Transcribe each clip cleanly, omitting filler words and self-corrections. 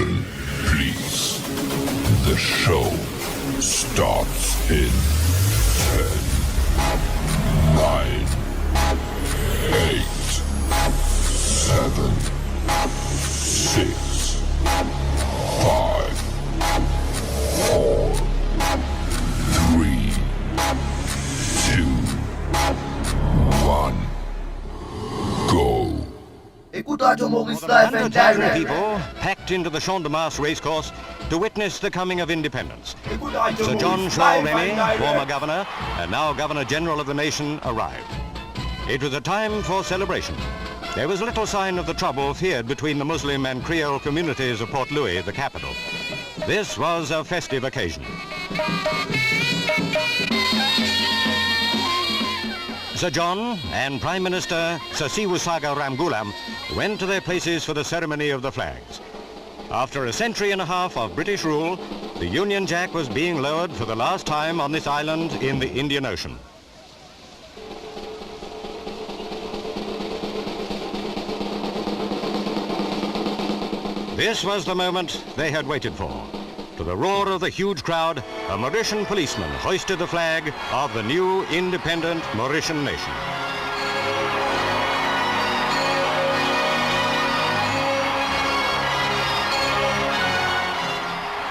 Attention, please. The show starts in 10, 9, 8, 7, 6, 5, 4, 3, 2, 1, go. Écoute Radio Maurice live and direct. People packed into the Champ de Mars racecourse to witness the coming of independence. Écoute Radio Sir John Maurice Shaw live and Rennie, direct. former governor and now Governor General of the nation, arrived. It was a time for celebration. There was little sign of the trouble feared between the Muslim and Creole communities of Port Louis, the capital. This was a festive occasion. Sir John and Prime Minister Sir Siwusaga Ramgoolam went to their places for the ceremony of the flags. After a century and a half of British rule, the Union Jack was being lowered for the last time on this island in the Indian Ocean. This was the moment they had waited for. To the roar of the huge crowd, a Mauritian policeman hoisted the flag of the new independent Mauritian nation.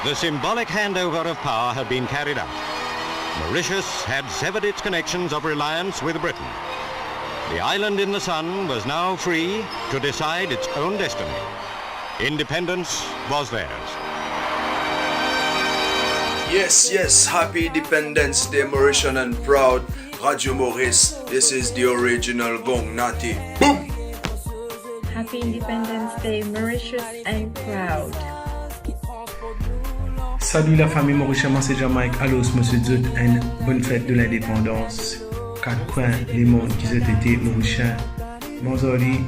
The symbolic handover of power had been carried out. Mauritius had severed its connections of reliance with Britain. The island in the sun was now free to decide its own destiny. Independence was theirs. Yes, happy Independence Day, Mauritian and proud. Radio Maurice, this is the original Gong Nati. Boom! Happy Independence Day, Mauritius and proud. Salut la famille Mauritienne, c'est Jamaïque. Allô, monsieur Zut, une bonne fête de l'indépendance. Quatre coins, les mondes qui ont été Mauritiens. Bonzoli,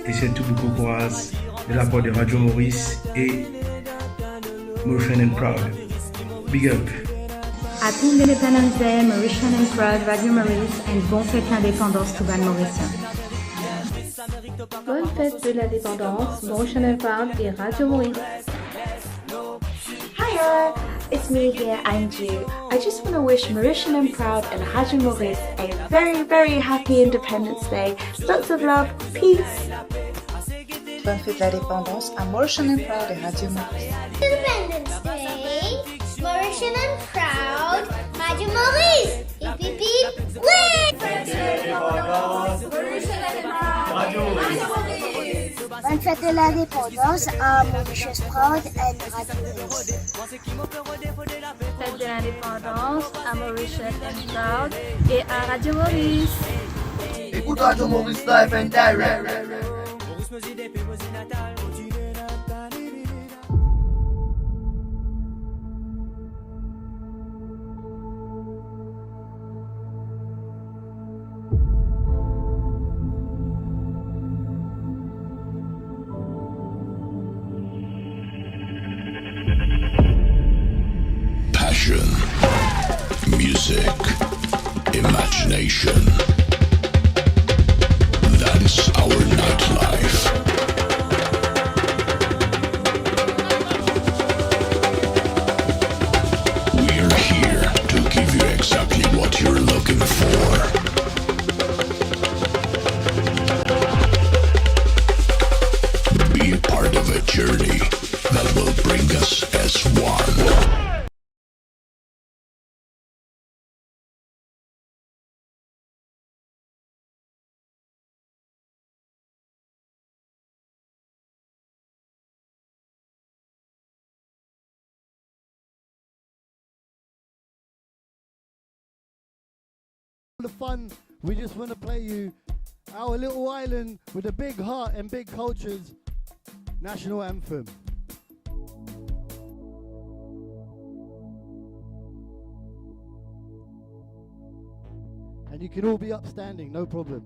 et c'est tout beaucoup courage de la part de Radio Maurice et Mauritian and proud. Big up. Happy Independence Day, Mauritian and proud, Radio Maurice, and bonne fête l'indépendance tout bal mauricien. Bonne fête de l'indépendance, Mauritian and proud et Radio Maurice. Hiya, it's me here, Anju. I just want to wish Mauritian and proud and Radio Maurice a very, very happy Independence Day. Lots of love, peace. Bonne fête de l'indépendance à Mauritian and proud et Radio Maurice. Independence Day, Mauritian and proud, Radio Maurice. Hip hip hip, ouais! Bonne fête de l'indépendance à Mauritius Proud and Radio Maurice. Fête de l'indépendance à Mauritius and proud et à Radio Maurice. Écoute Radio Maurice live and direct. Passion, music, imagination. That's our nightlife. We're here to give you exactly what you're looking for. Be a part of a journey that will bring us as one. The fun, we just want to play you our little island with a big heart and big cultures national anthem. And you can all be upstanding, no problem.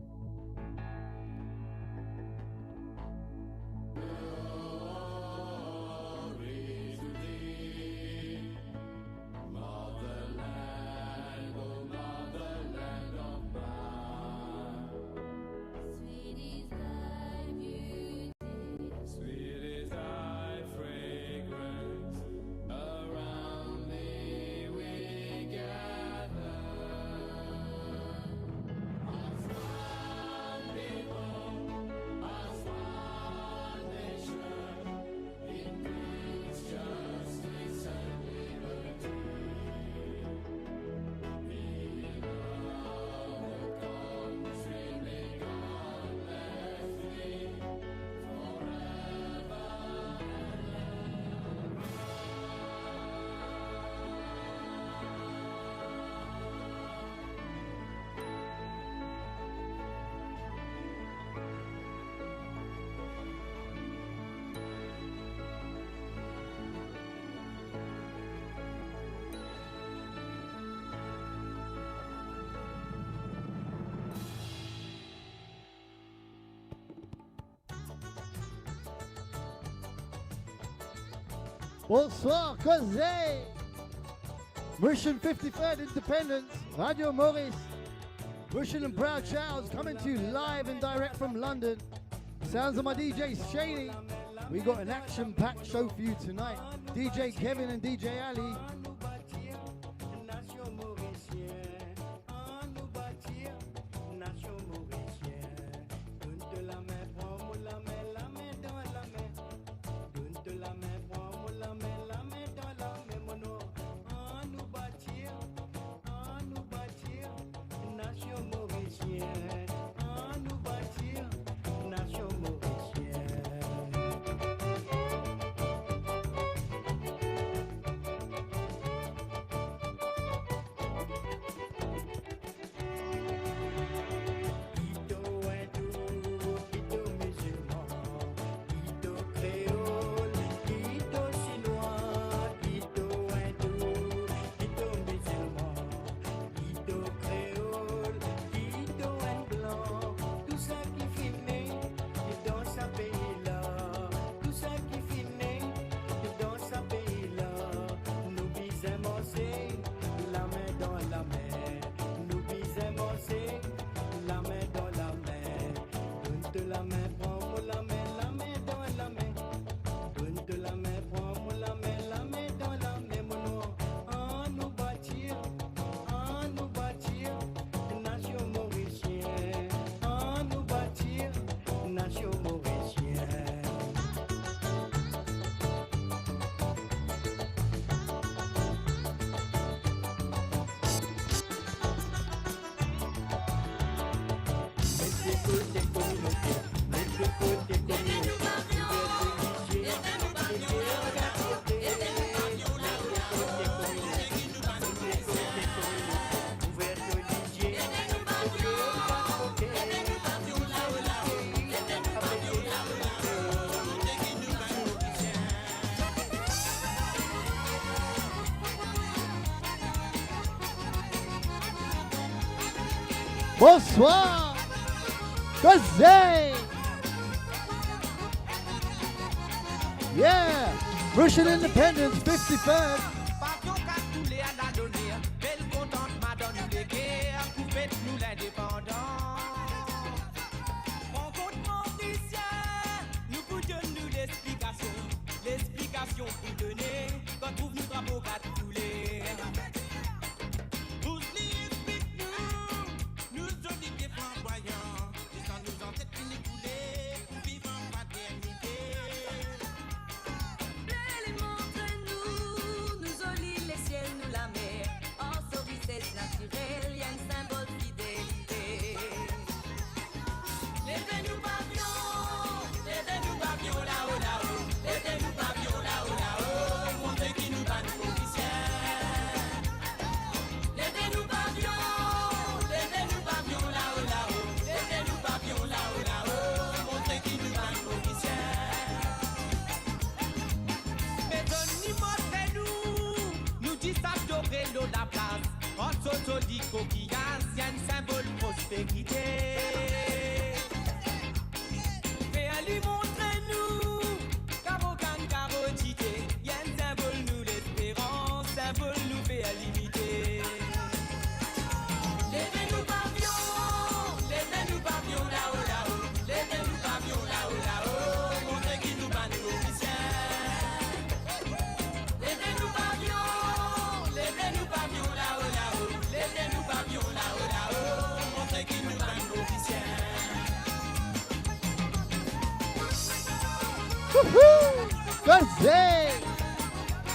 Bonsoir, Cosé. Mauritian 53rd Independence, Radio Maurice. Mauritian and Proud Childs coming to you live and direct from London. Sounds of my DJ Shady. We got an action-packed show for you tonight. DJ Kevin and DJ Ali. Bonsoir, Cosé. Yeah, Mauritian Independence 53rd.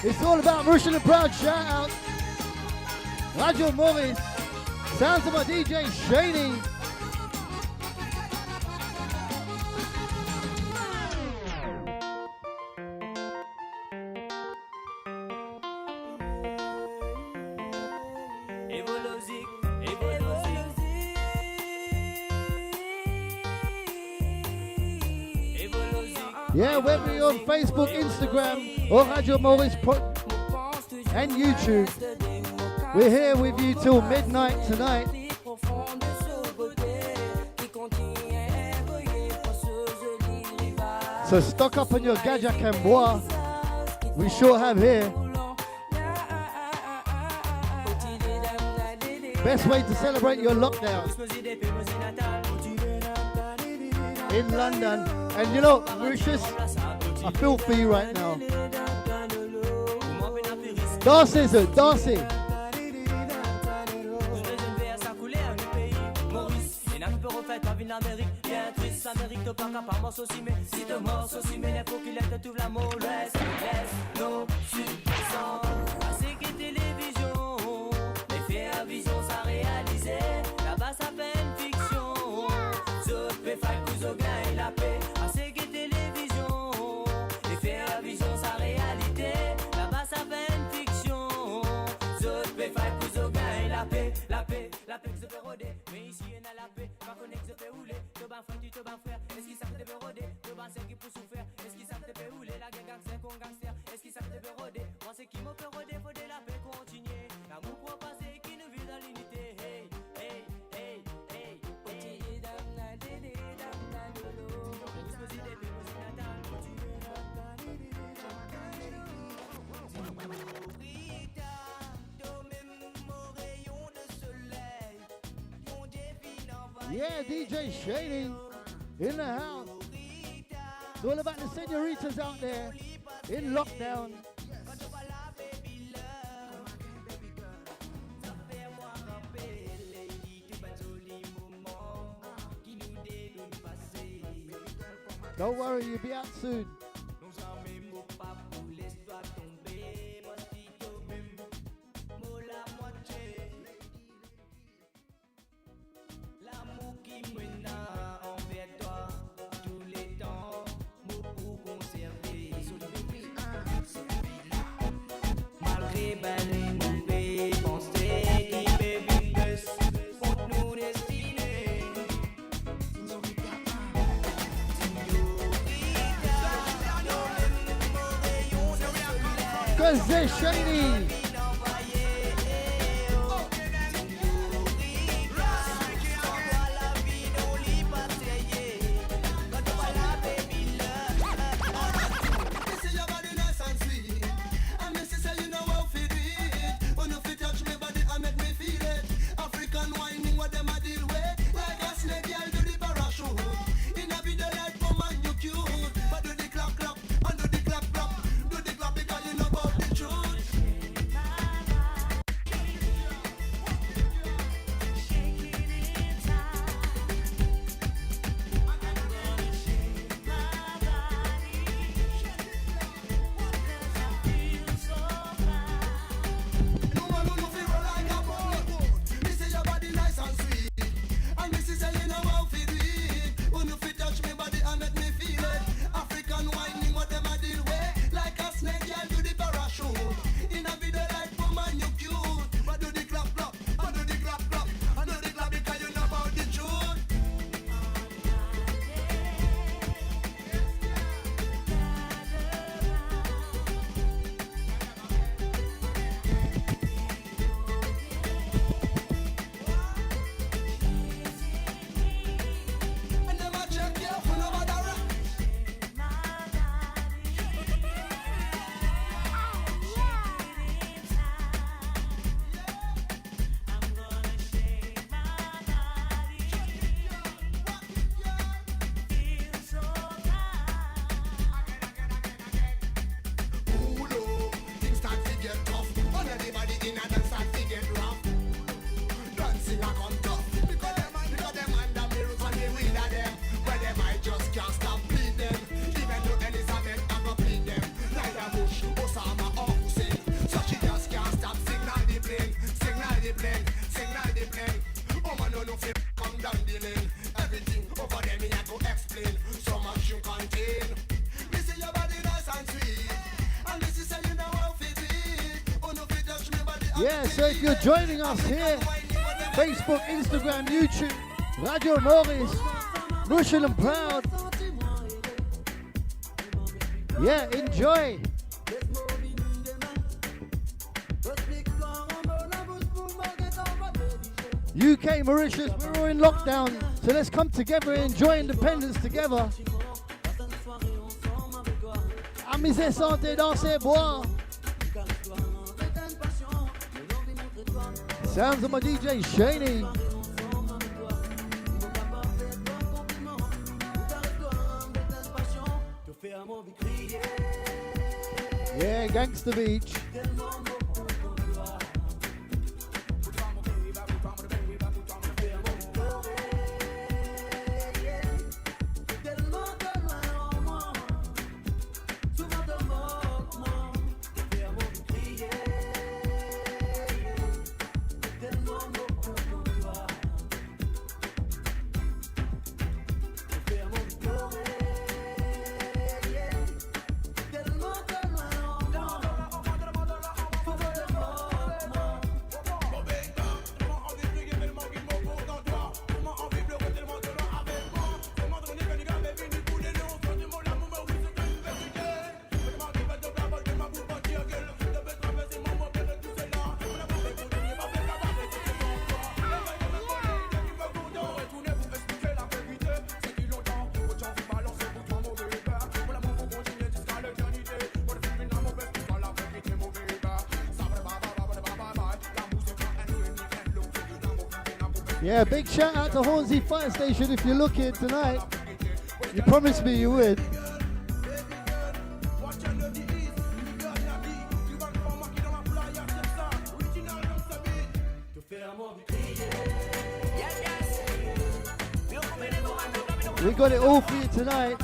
It's all about Mauritian and Proud shout out. Radio Maurice. Sounds of my DJ Shady. Yeah, whether you're on Facebook, Instagram, or Radio Maurice and YouTube, we're here with you till midnight tonight. So stock up on your Gajak and Bois. We sure have here. Best way to celebrate your lockdown in London. And you know, Mauritius, I feel for you right now. Dansez, dansez. Yeah, DJ Shady in the house. It's all about the senoritas out there in lockdown. Don't worry, you'll be out soon. Cause they're shady. Yeah, so if you're joining us here, Facebook, Instagram, YouTube, Radio Maurice, Mauritian and Proud. Yeah, enjoy. UK, Mauritius, we're all in lockdown, so let's come together and enjoy independence together. Amusez, santé, dansez, boire. Sounds of my DJ Shaney. Yeah, Gangster Beach. Yeah, big shout out to Hornsey Fire Station if you're looking tonight. You promised me you would. We got it all for you tonight.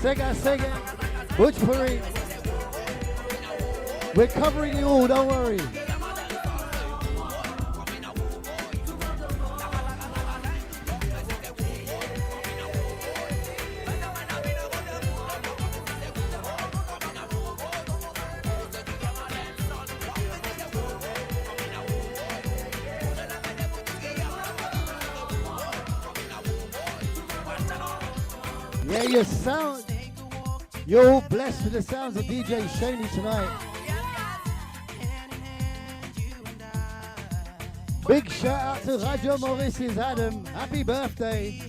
Sega, Butch Parade. We're covering you all, don't worry. Yeah, your sound. You're all blessed with the sounds of DJ Shaney tonight. Big shout out to Radio Mauritius Adam. Happy birthday.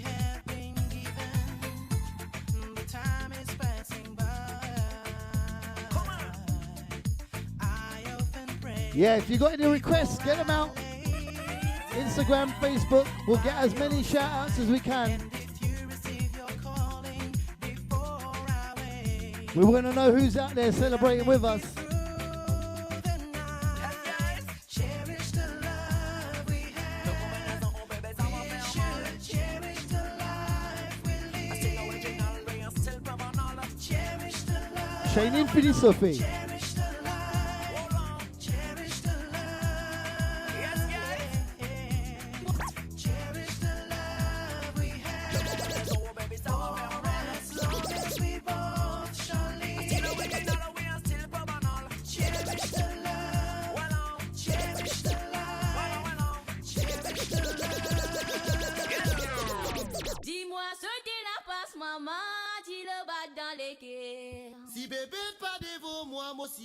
Yeah, if you got any requests, get them out. Instagram, Facebook, we'll get as many shout outs as we can. We want to know who's out there celebrating with us. Shane Infinity Sophie.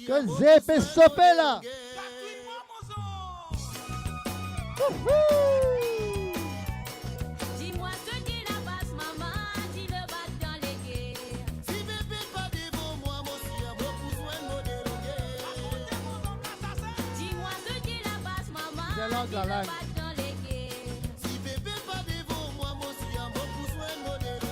Giuseppe Sopella. Dis-moi ce qui la passe, maman, dis le bat dans les guerres. Si bébé pas devant moi, mon chien, beaucoup soin de déroger. Dis-moi ce qui la passe, maman, dis le bat dans les guerres. Si bébé pas devant moi, mon chien, beaucoup soin de déroger.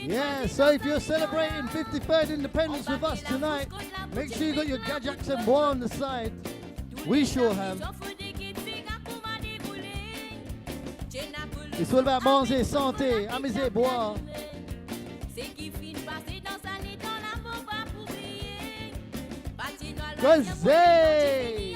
Yeah, so if you're celebrating 53rd Independence with us tonight, make sure you got your gadgets and bois on the side. We sure have. It's all about manger, santé, amuser, boire. Gozé!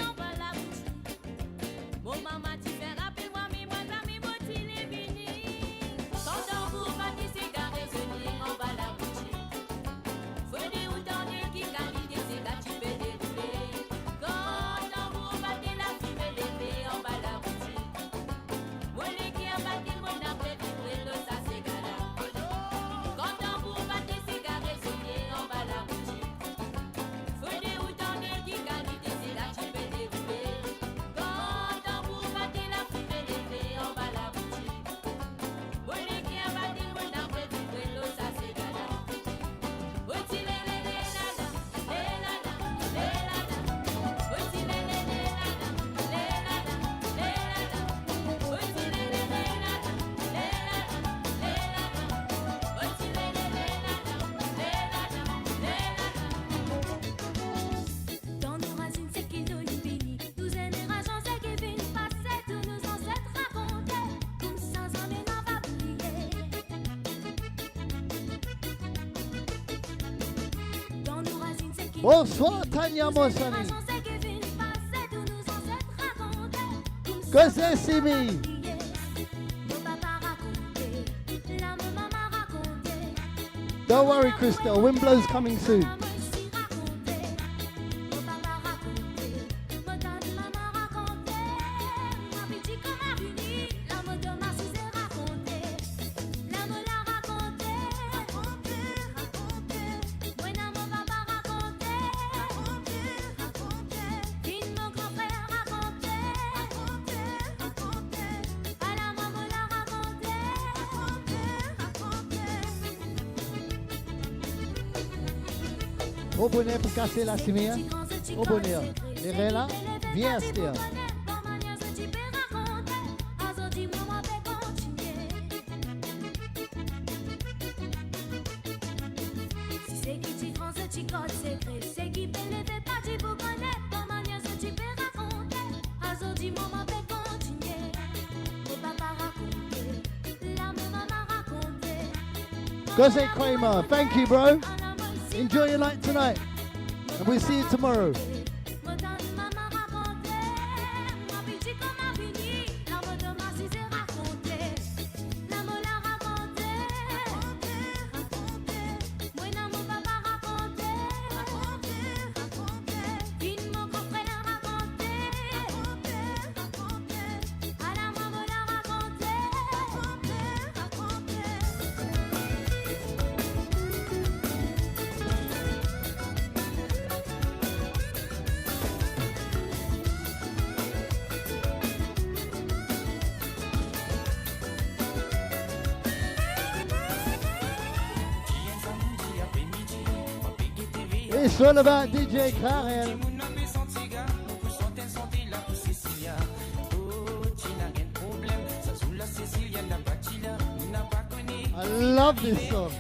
Bonsoir Tanya Monsani. Que c'est Simi? Don't worry Crystal, Wimblow's coming soon. Au bonheur pour casser la cimère. Au bonheur. Les rêves viens Astia. Jose Kramer, thank you, bro. Enjoy your night tonight, and we'll see you tomorrow. It's all about DJ Karen. I love this song.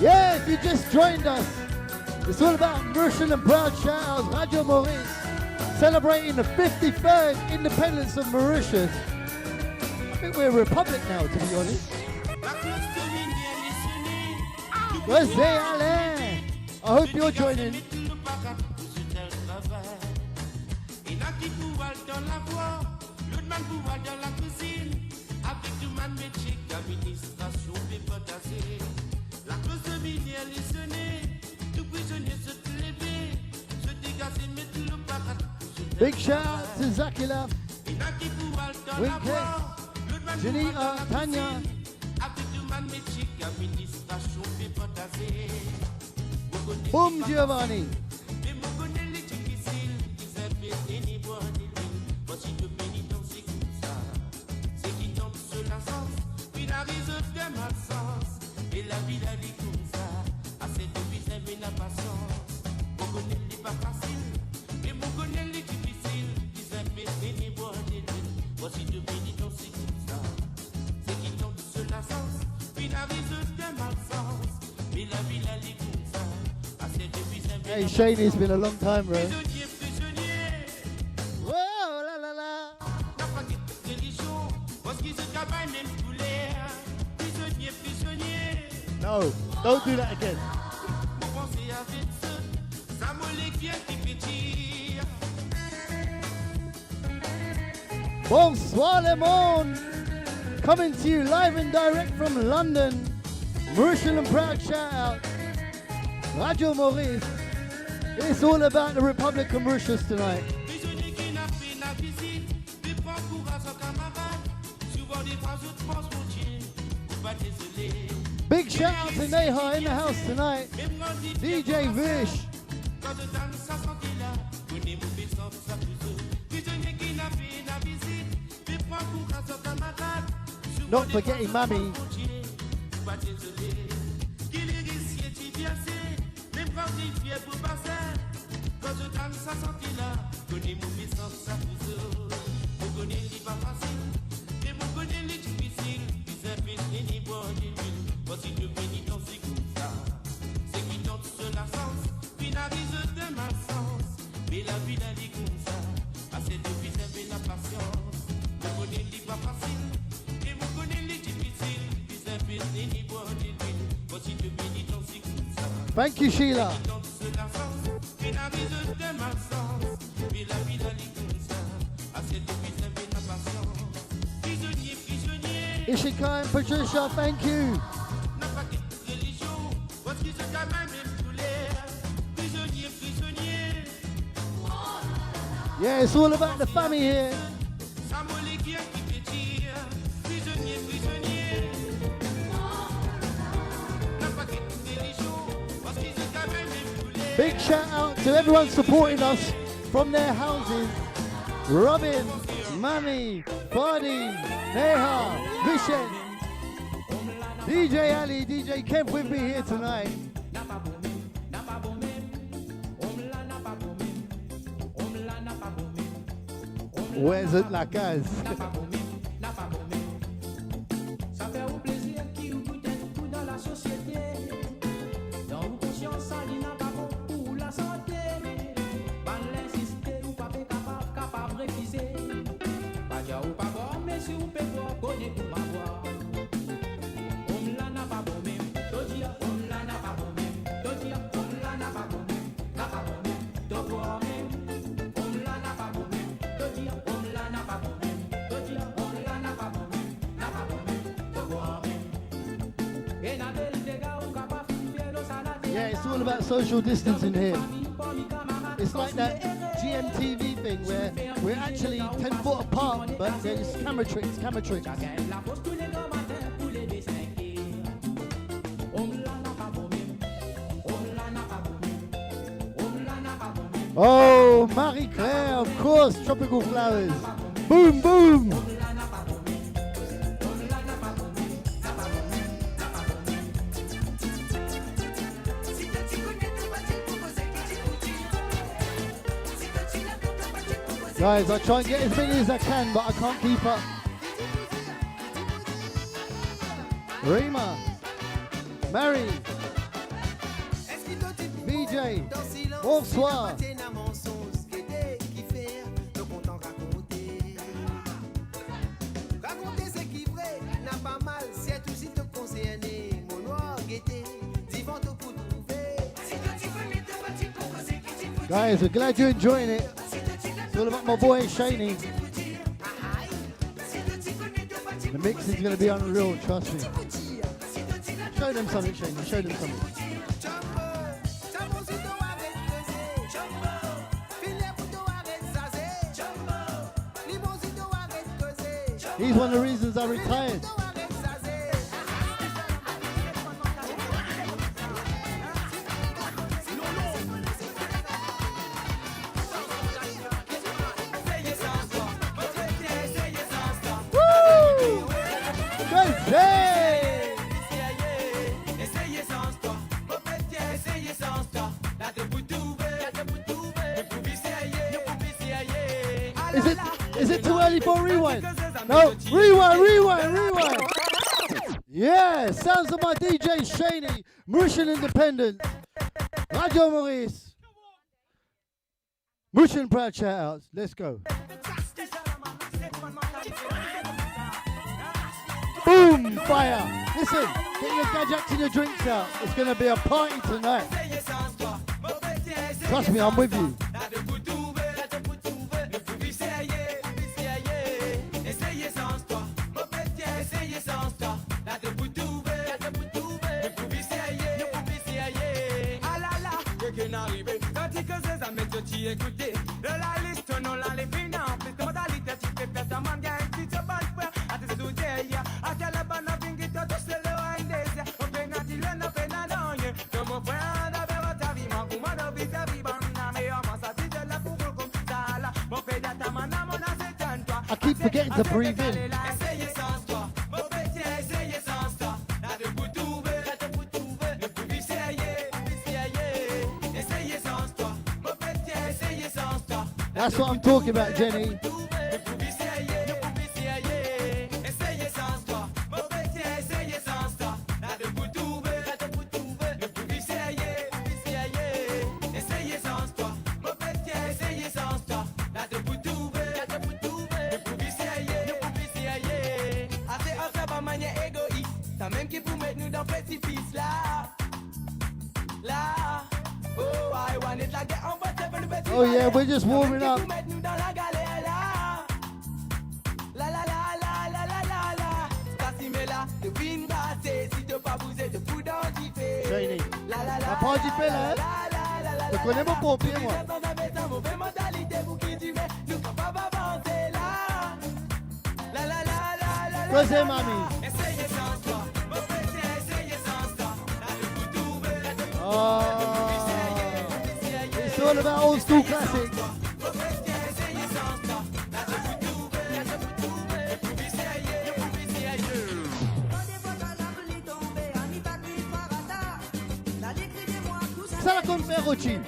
Yeah, if you just joined us, it's all about Mauritian and proud Charles, Radio Maurice, celebrating the 53rd independence of Mauritius. I think we're a republic now, to be honest. Where's Alain? I hope you're joining. L'autre man pouvoir dans la cuisine, avec tout man métier, Big shout out to Zakila, Winkle, Janita, Tanya. Boom Giovanni. Hey Shane, it's been a long time, bro. Whoa, la la la. No, don't do that again. Bonsoir le monde. Coming to you live and direct from London. Mauritian and proud shout out. Radio Maurice. It's all about the Republic of Mauritius tonight. Big shout out to Neha in the house tonight. DJ Vish. Not forgetting Mammy. Thank you, Sheila. Ishika and Patricia, thank you. Yeah, it's all about the family here. Big shout out to everyone supporting us from their houses. Robin, Mami, Buddy, Neha, Vishen, DJ Ali, DJ Kev with me here tonight. Where's it la case? Yeah, it's all about social distancing here. It's like that GMTV thing where we're actually 10 foot apart, but there's camera tricks, camera tricks. Oh, Marie-Claire, of course, Tropical Flowers. Boom, boom. Guys, I try and get as many as I can, but I can't keep up. Rima, Mary, VJ, bonsoir. Guys, we're glad you're enjoying it. It's all about my boy Shaney. The mix is going to be unreal, trust me. Show them something, Shaney, show them something. He's one of the reasons I retired. Woo! Is it too early for a rewind? No, rewind. Yeah, sounds of my DJ Shaney, Mauritian Independence, Radio Maurice, Mauritian Proud shout outs. Let's go. Boom, fire. Listen, get your gadgets and your drinks out. It's going to be a party tonight. Trust me, I'm with you. Écoutez, de la liste, non, là, les finances, les modalités, tu fais faire ta main, bien, tu te bats, à tes soutiens, à quelle bonne vie, tu te sais le indésir, au pénati, le no pénadonne, que mon frère, d'abord, ta vie, mon goût, mon vie, ta vie, bonne, mais on ça, si je la couvre comme ça, là, mon fait ta main, mon assistant, toi. I keep forgetting to breathe in. Essayez sans toi, mon petit, essayez sans toi, là, de vous trouver, ne pouvez essayer, essayez sans toi. That's what I'm talking about, Jenny. Même qui vous met nous dans précipice là. Oh, I want it like that. Oh yeah, we're just warming up. Shiny. La part du fait là, je connais mon pompier moi. Cos'è mami? It's all about old school classics. Ça la comme faire Rochi.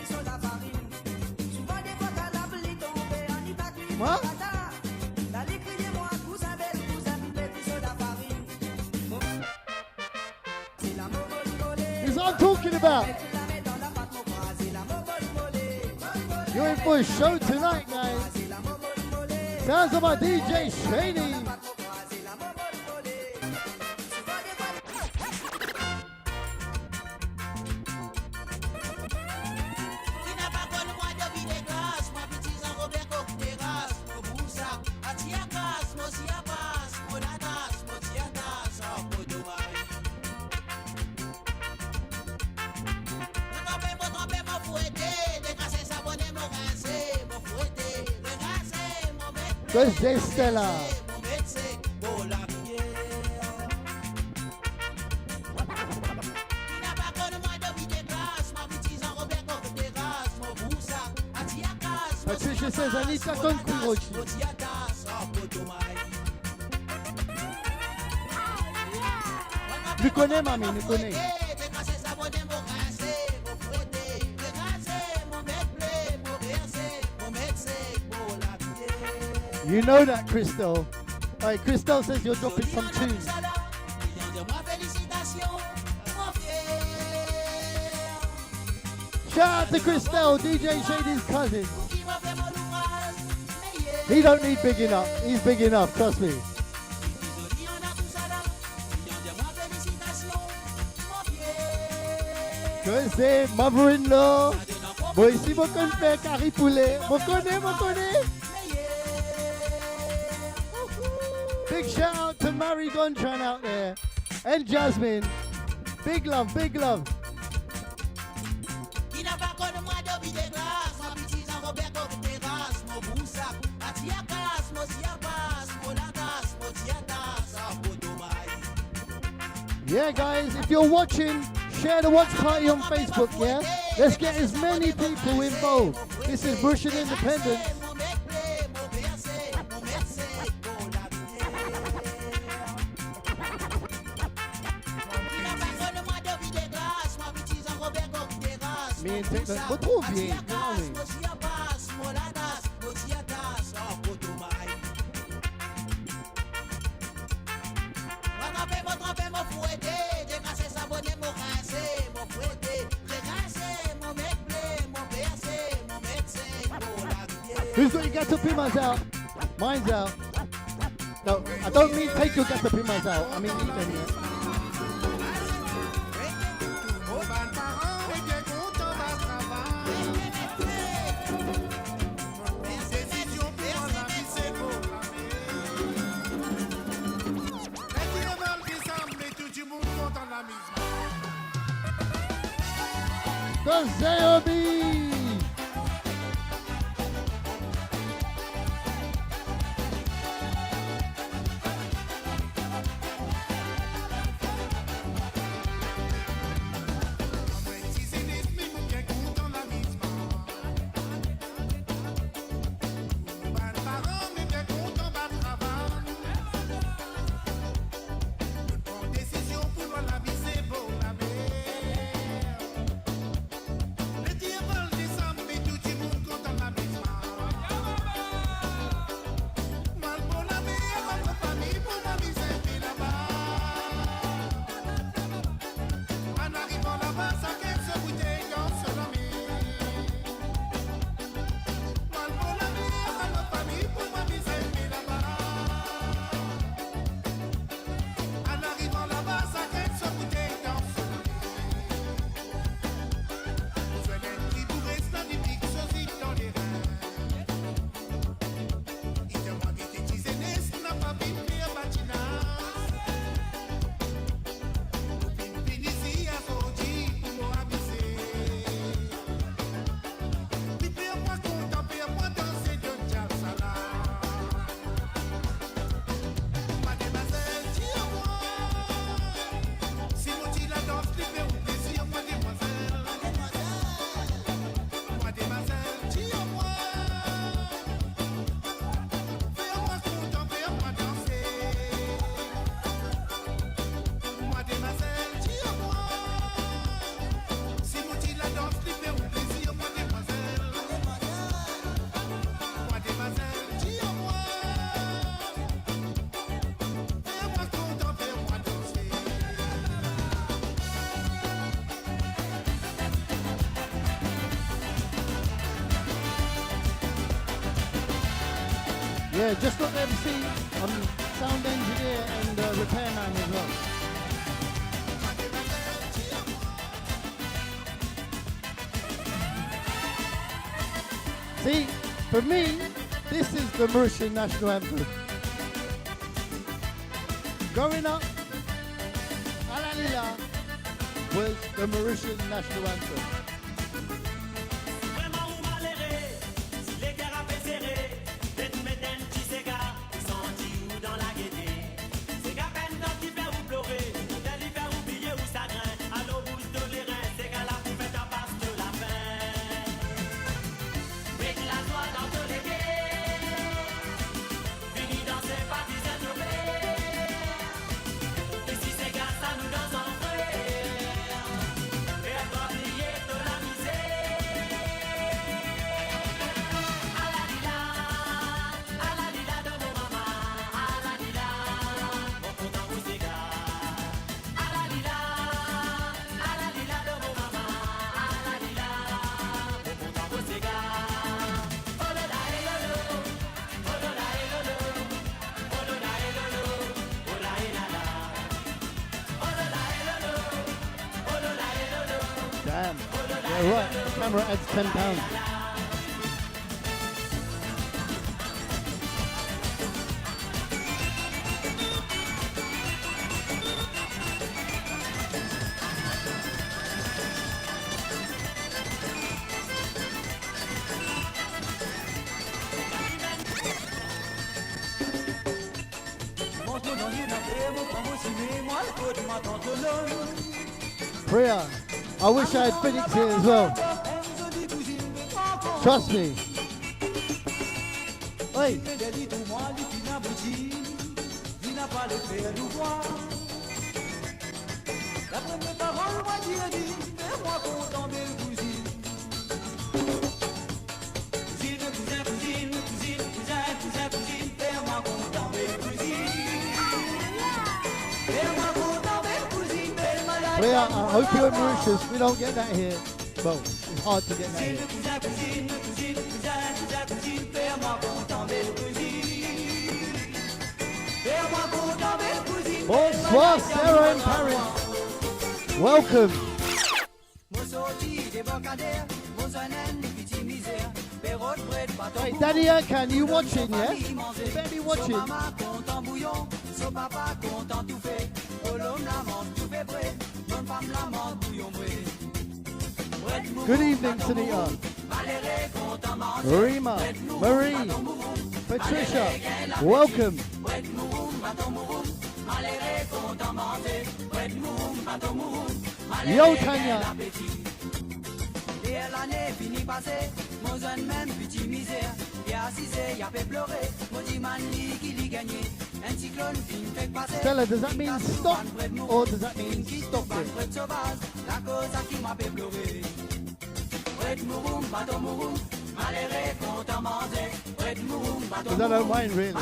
Moi? Is what I'm talking about. You're in for a show tonight, guys. Sounds of my DJ Shaney. Cos'è Stella? Patricia says Anita con Rochi. Mi connais, mami, mi connais. You know that, Crystal. Alright, Crystal says you're dropping some tunes. Shout out to Crystal, DJ Shady's cousin. He don't need big enough. He's big enough, trust me. Que c'est mother-in-law. Bon, ici, mon connais, Carrie Poulet. Mon connais. Big shout out to Marie Gontran out there. And Jasmine. Big love, big love. Yeah, guys, if you're watching, share the watch party on Facebook, yeah? Let's get as many people involved. This is Mauritian Independence. Me and Techno, but trop bien, you know what I mean? Who's got your gatapimas out? Mine's out. No, I don't mean take your gatapimas out. I mean eat them. Yeah. Yeah, just got the MC, sound engineer and repairman as well. See, for me, this is the Mauritian national anthem. Growing up, Alalila was the Mauritian national anthem. Damn. Yeah, right. The camera adds £10. Priya, I wish I had Phoenix here as well. Trust me. Hey. Priya, I hope you're in Mauritius. We don't get that here. Well, it's hard to get that here. Bonsoir, Sarah and Paris. Welcome. Hey, Dania, can you watching, yeah? You better be watching. Good evening, Sunita. Rima, Marie, Patricia, welcome. Yo, Tanya. Stella, does that mean stop or does that mean stop it? Because I don't mind really.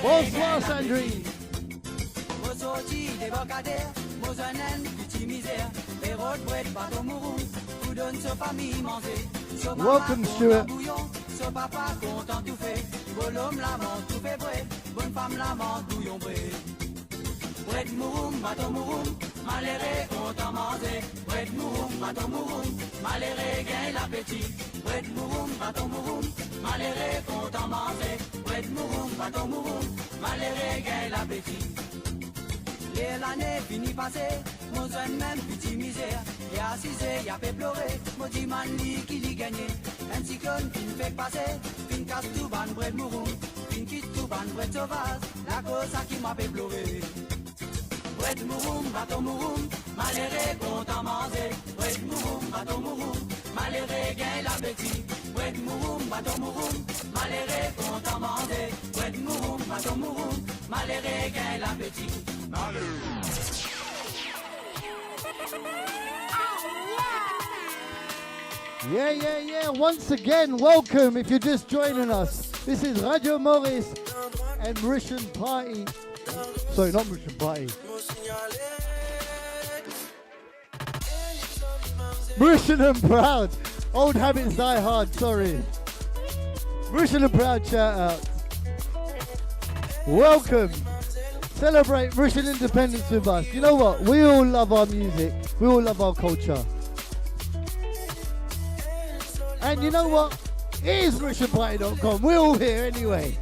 Bonsoir, Sandrine. Welcome, Stuart. L'année finie passée, mon jeune même petit misère. Et assisé, y'a fait pleurer, mon diman li qui l'y gagné. Un cyclone qui me fait passer, fin casse tout ban bread mouroum, fin quitte tout ban bread sauvage, la cause à qui m'a fait pleurer. Bread mouroum, bateau mouroum, malheureux content manger. Bread mouroum, bateau mouroum, malheureux gain l'appétit. Bread mouroum, bateau mouroum, malheureux content manger. Bread mouroum, bateau mouroum, malheureux gain l'appétit. Yeah. Once again, welcome if you're just joining us. This is Radio Maurice and Mauritian Party. Sorry, not Mauritian Party. Mauritian and Proud. Old habits die hard, sorry. Mauritian and Proud shout out. Welcome. Celebrate Mauritian independence with us. You know what? We all love our music. We all love our culture. And you know what? It is MauritianParty.com. We're all here anyway.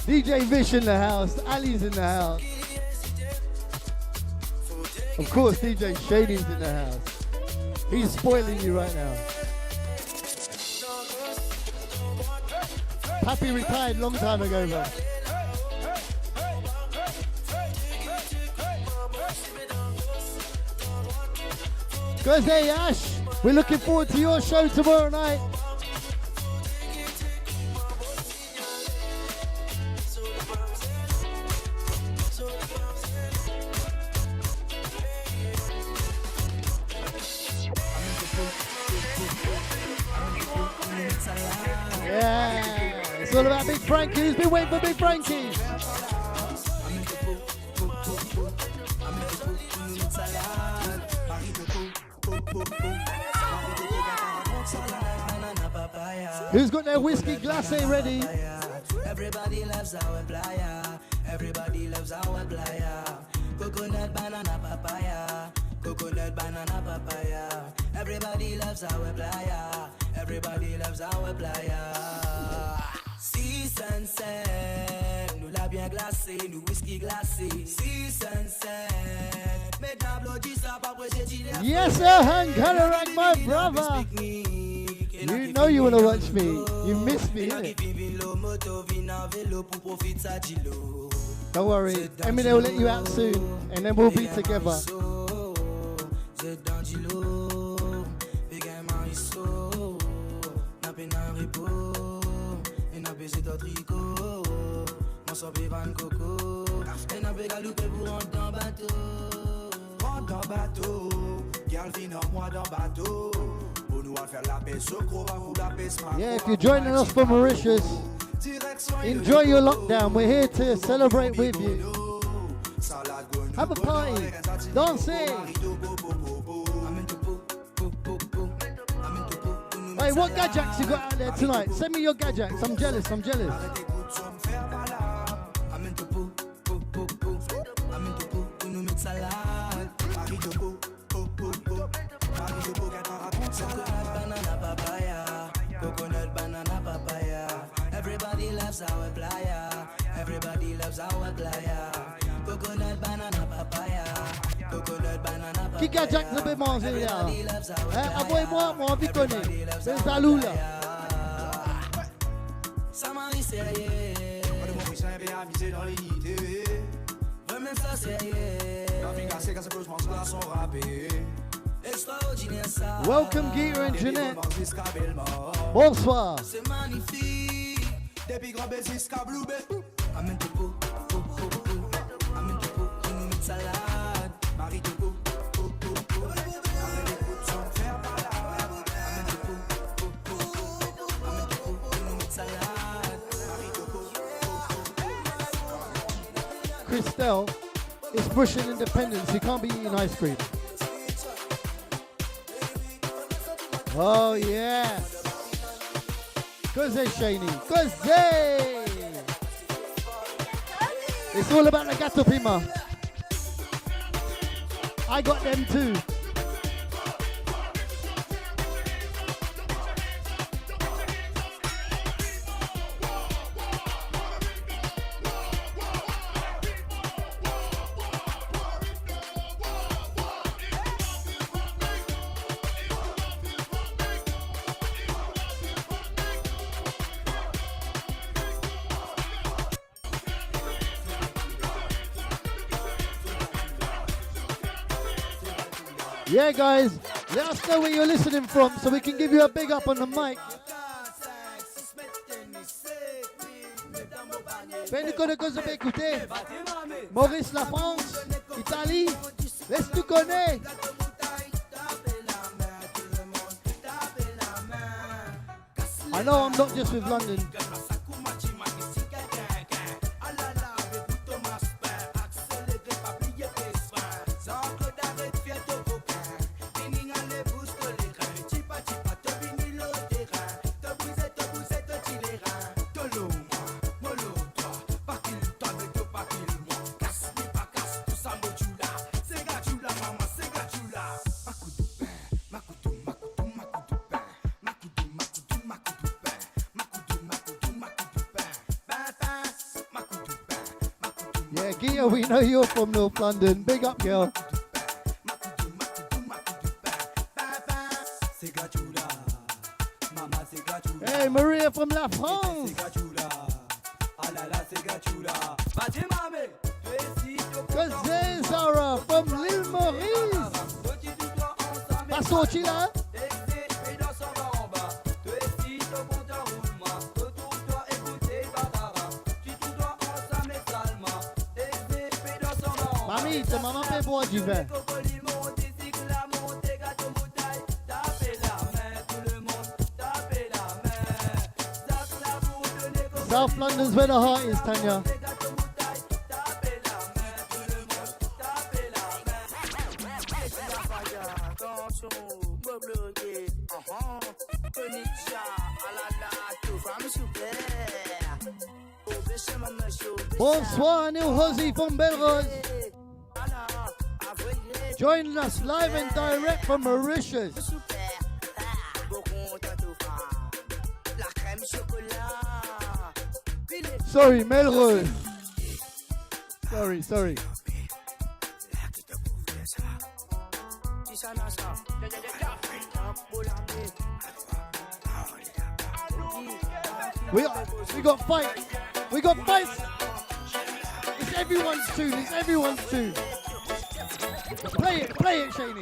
DJ Vish in the house. Ali's in the house. Of course, DJ Shady's in the house. He's spoiling you right now. Pappy retired long time ago, man. Guys, hey Ash, we're looking forward to your show tomorrow night. Yeah, it's all about Big Frankie. Who's been waiting for Big Frankie? Who's got their whiskey glacé ready? Everybody loves our playa. Everybody loves our playa. Coconut, banana, papaya. Coconut, banana, papaya. Everybody loves our playa. Everybody loves our playa. Si sunset, nous l'a bien glacé, nous whisky glacé. Si sunset, yes sir, Hank Cadillac, my brother. You know you wanna watch me. You miss me, innit? Don't worry, Eminem will let you out soon, and then we'll be together. Yeah, if you're joining us from Mauritius, enjoy your lockdown. We're here to celebrate with you. Have a party. Dance. Hey, what gadgets you got out there tonight? Send me your gadgets. I'm jealous. Everybody loves our playa. Everybody loves our playa. Coconut, banana, papaya. Coconut, banana, papaya. Qui gadget le peu manger là? Envoyez-moi, moi, vite connaît. C'est Zalou là. Ça m'a mis sérieux. On est Mauricien et amusé dans les TV. Vraiment ça sérieux. La vie cassée quand ça peut se manger dans son râpé. Extraordinaire ça. Welcome Guy and Jeanette. Bonsoir. C'est magnifique. Depuis grand baiser Skablou. Amène tout pot. Amène tout pot. Tu nous mets de salade. Marie tout pot. Amène des pots sans faire balade. Amène tout pot. Amène tout pot. Tu nous mets de salade. Marie tout pot. Christelle is pushing independence. He can't be eating ice cream. Oh yeah. Cos'è Shani? Cos'è? It's all about the gato prima. I got them too. Yeah, guys, let us know where you're listening from so we can give you a big up on the mic. Fais des causes à écouter. Maurice, la France, Italie, laisse tout connaître. I know I'm not just with London. Yeah, Gia, we know you're from North London. Big up, girl. Hey, Maria from La France. Cause Zara from l'île Maurice. Pas sorti là? Mamie, ta maman fait boire du vin. South London's where the heart is, Tanya. Bonsoir, Neil Hosey from Belrose. Joining us live and direct from Mauritius. Sorry, Melrose. Sorry. We got fights. We got fights. It's everyone's tune. It's everyone's tune. Play it, Shani.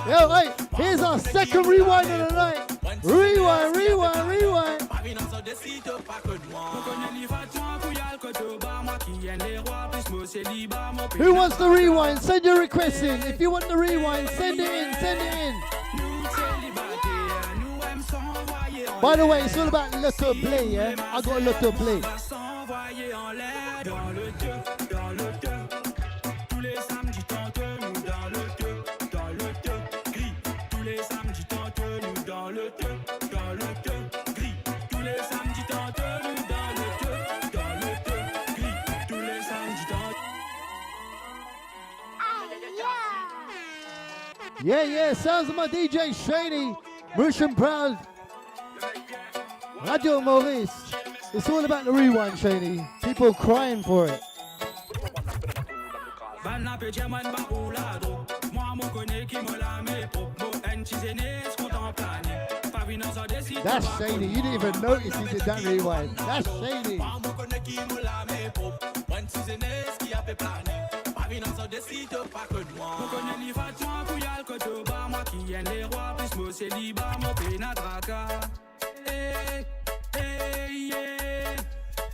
Yo, hey, here's our second rewind of the night. Rewind. Who wants the rewind? Send your request in. If you want the rewind, send it in. By the way, it's all about l'auto play, yeah? I got a l'auto play. Yeah, sounds of my DJ Shady, Mauritian proud, Radio Maurice. It's all about the rewind, Shady. People crying for it. That's Shady. You didn't even notice he did that rewind. That's Shady.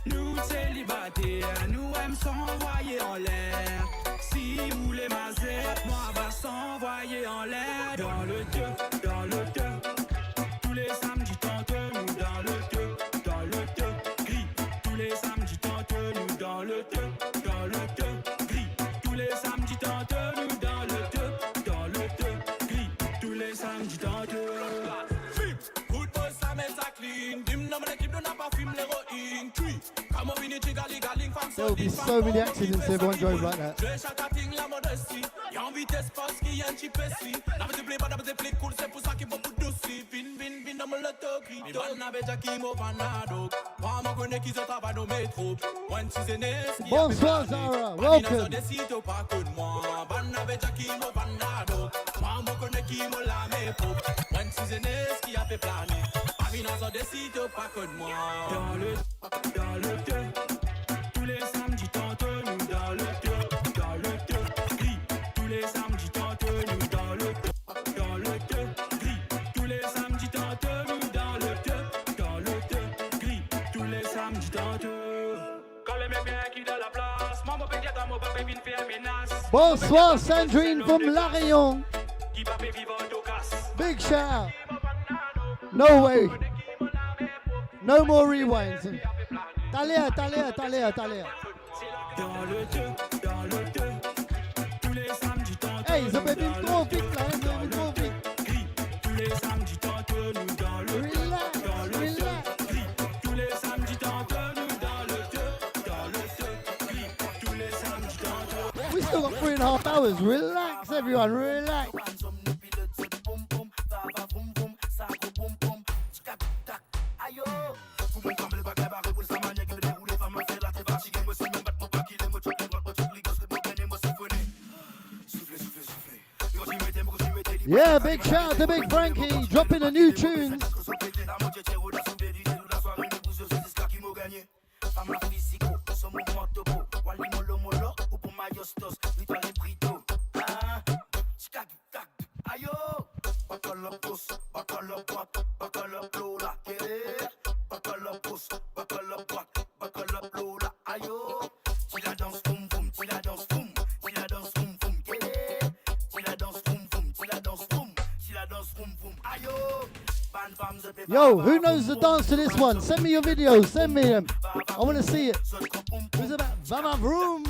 Nous célibataires, nous aimons s'envoyer en l'air. Si vous voulez maser, moi va s'envoyer en l'air. Dans le deux. Tous les samedis tente nous dans le deux. Gris. Tous les samedis tente nous dans le deux. Gris. Tous les samedis tente nous dans le deux. Gris. Tous les samedis tente. Good boy, ça met ça clean. Dim dans mon équipe, on n'a pas film l'héroïne. There will be so many accidents if everyone drove like that. Bonsoir Zara, welcome. Dans le deux, tous les samedis tente nous dans le deux, gris. Tous les samedis tente nous dans le deux, gris. Tous les samedis tente nous dans le deux, gris. Tous les samedis tente. Quand les mecs bien qui dans la place, maman peut dire à mon papa vient faire menace. Bonsoir Sandrine from La Réunion. Big shout. No way. No more rewinds. Talia. Hey, ça peut être trop vite là, trop vite. We still got 3.5 hours. Relax, everyone, relax. Yeah, big shout out to Big Frankie, dropping a new tune. Yo, who knows the dance to this one? Send me your videos, send me them. I want to see it. Who's about Vama Vroom?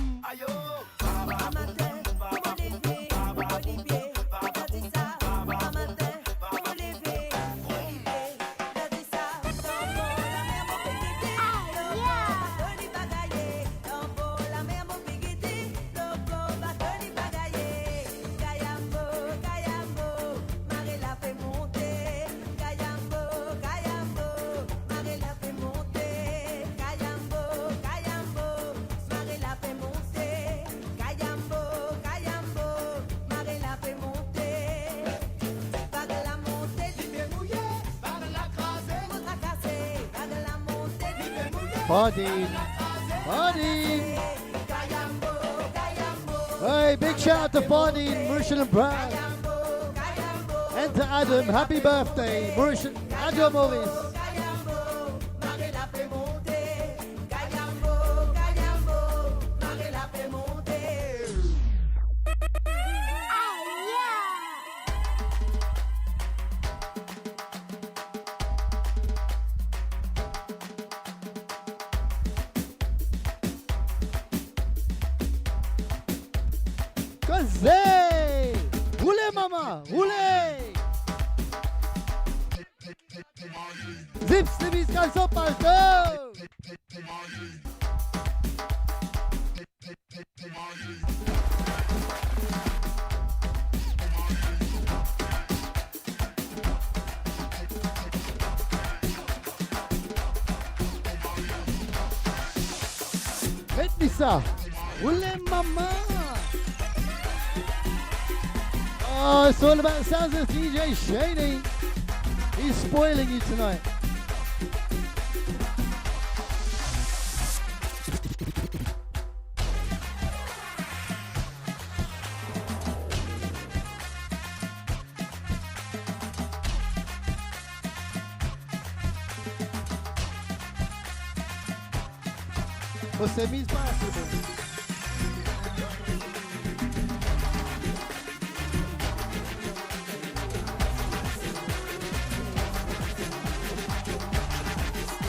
Fardine. Fardine. Hey, big shout out to Fardine, Mauritian and proud. And to Adam, happy birthday, Mauritian, Adam Maurice. Kazay! Roulez, mama! Roulez! Zips, Zippy's guys up, go! Faites-lui ça! Roulez, mama! Oh, it's all about the sounds of DJ Shady. He's spoiling you tonight. Você me esbarra,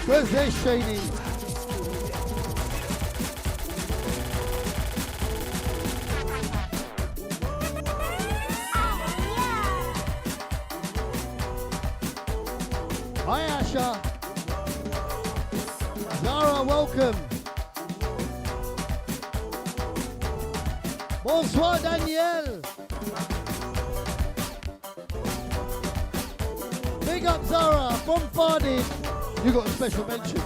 Where's that Shady? Hi Asha. Zara, welcome. Bonsoir Daniel. Big up Zara from Fardin. You got a special mention.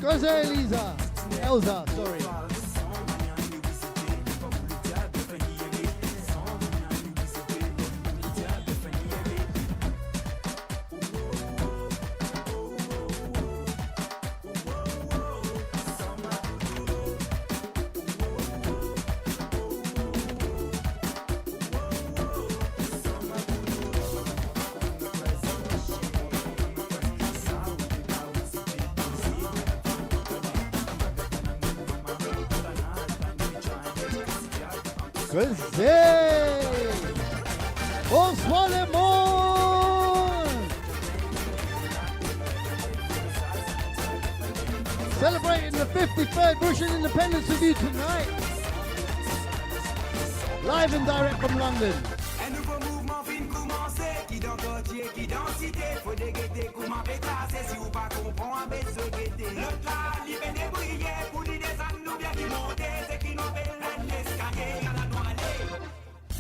Go say Elza, sorry. Bonsoir les mondes. Celebrating the 53rd Mauritian independence with you tonight. Live and direct from London. Un nouveau mouvement vient commencer, qui dans quartier, qui dans cité, faut déguetter, comment pétasser, si vous pas comprendre, avec ce guetter. Le plat, il vient de briller, pour lui des anneaux bien qui montent, c'est qui n'ont pas l'escalier, à la noire.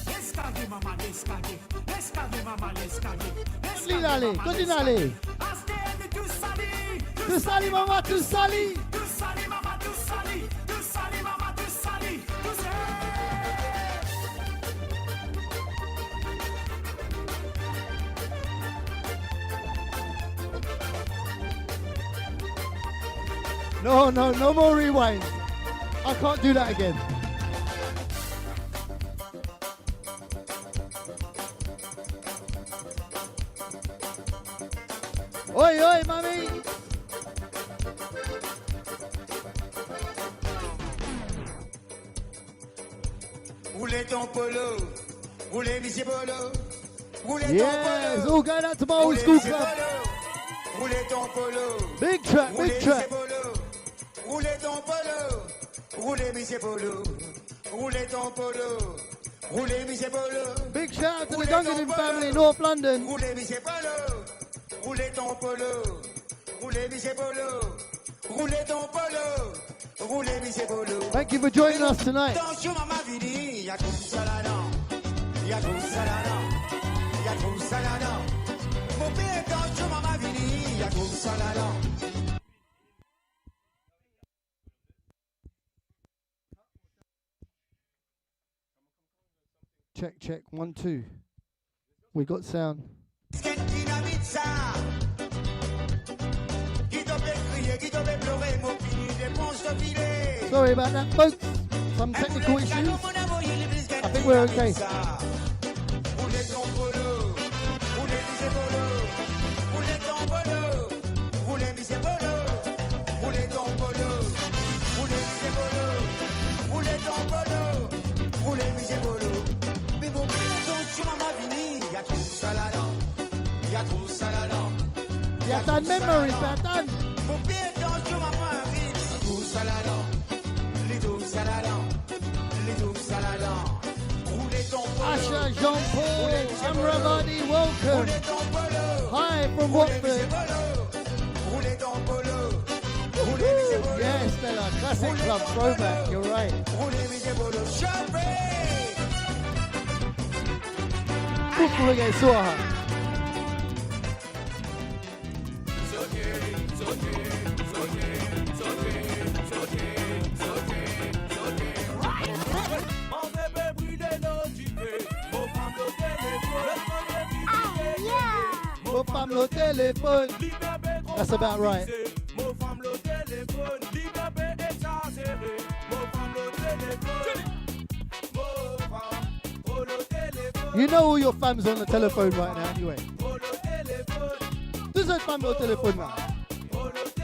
L'escalier, maman, l'escalier, l'escalier, maman, l'escalier. Continue, continue. Tout sali, maman, tout sali. Tout sali, maman, tout sali. Tout sali, maman, tout sali. Tout sali. No more rewind. I can't do that again. Oi, oi, mami. Roulez ton polo. Roulez, monsieur polo. Roulez ton Yes, polo. all going out to my old school club. Roulez ton polo. Big track, big track. Roulez ton polo. Roulez, monsieur polo. Roulez ton polo. Roulez, monsieur polo. Big shout out to the Duncan family in North London. Roulez, monsieur polo. Roulez ton polo. Roulez, monsieur polo. Roulez ton polo. Roulez, monsieur polo. Thank you for joining us tonight. Attention, maman vini, y'a tout ça là-dedans. Y'a tout ça là-dedans. Y'a tout ça là-dedans. Mon père, attention, maman vini, y'a tout ça là-dedans. Check, check. 1, 2. We got sound. Sorry about that, folks. Some technical issues. I think we're okay. Y'a ta memory, Patan. Asha, Jean-Paul, Amravani, welcome. Hi from Watford. Yes, Stella, classic club throwback, you're right. Kukuruge Suaha. That's about right. You know all your fams on the telephone right now anyway. Tous ces femmes au téléphone là.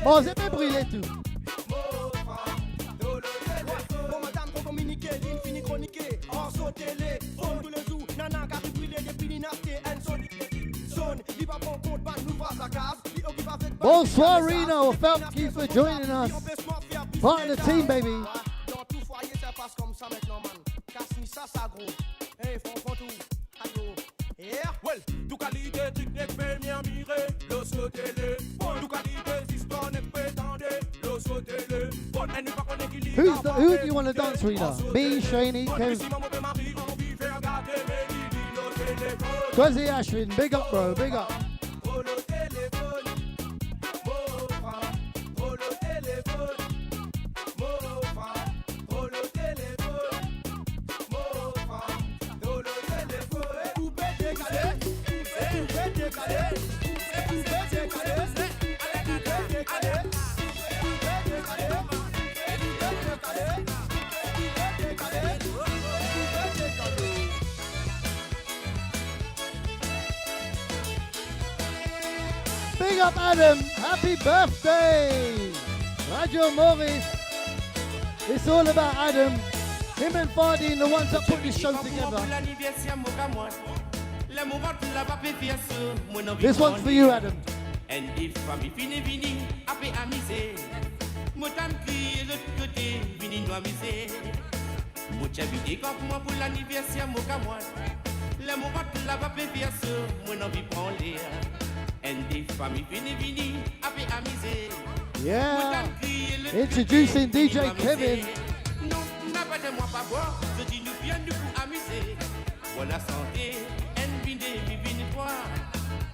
Bon, c'est pas brûlé tout. Bonsoir Reno, thank you for joining us. Part of the team, baby. Who do you want to dance, Rena? Me, Shaney, Kevin. Quasi Ashwin, big up, bro, big up. Big up Adam, happy birthday! Radio Maurice. It's all about Adam. Him and Fardine, the ones that put this show together. This one's for you, Adam. And if famille fini vini, après amusé, motan crier l'autre côté, vini nous amuser. Mucha vidé comme moi pour l'anniversaire, mon camoine. Le moment la va faire ce, mon envie prendre l'air. And if famille fini vini, après amusé. Yeah. Introducing DJ Kevin. Non, n'a pas de moi pas boire, je dis nous bien nous pour amuser. Voilà santé, and vini, vini voir.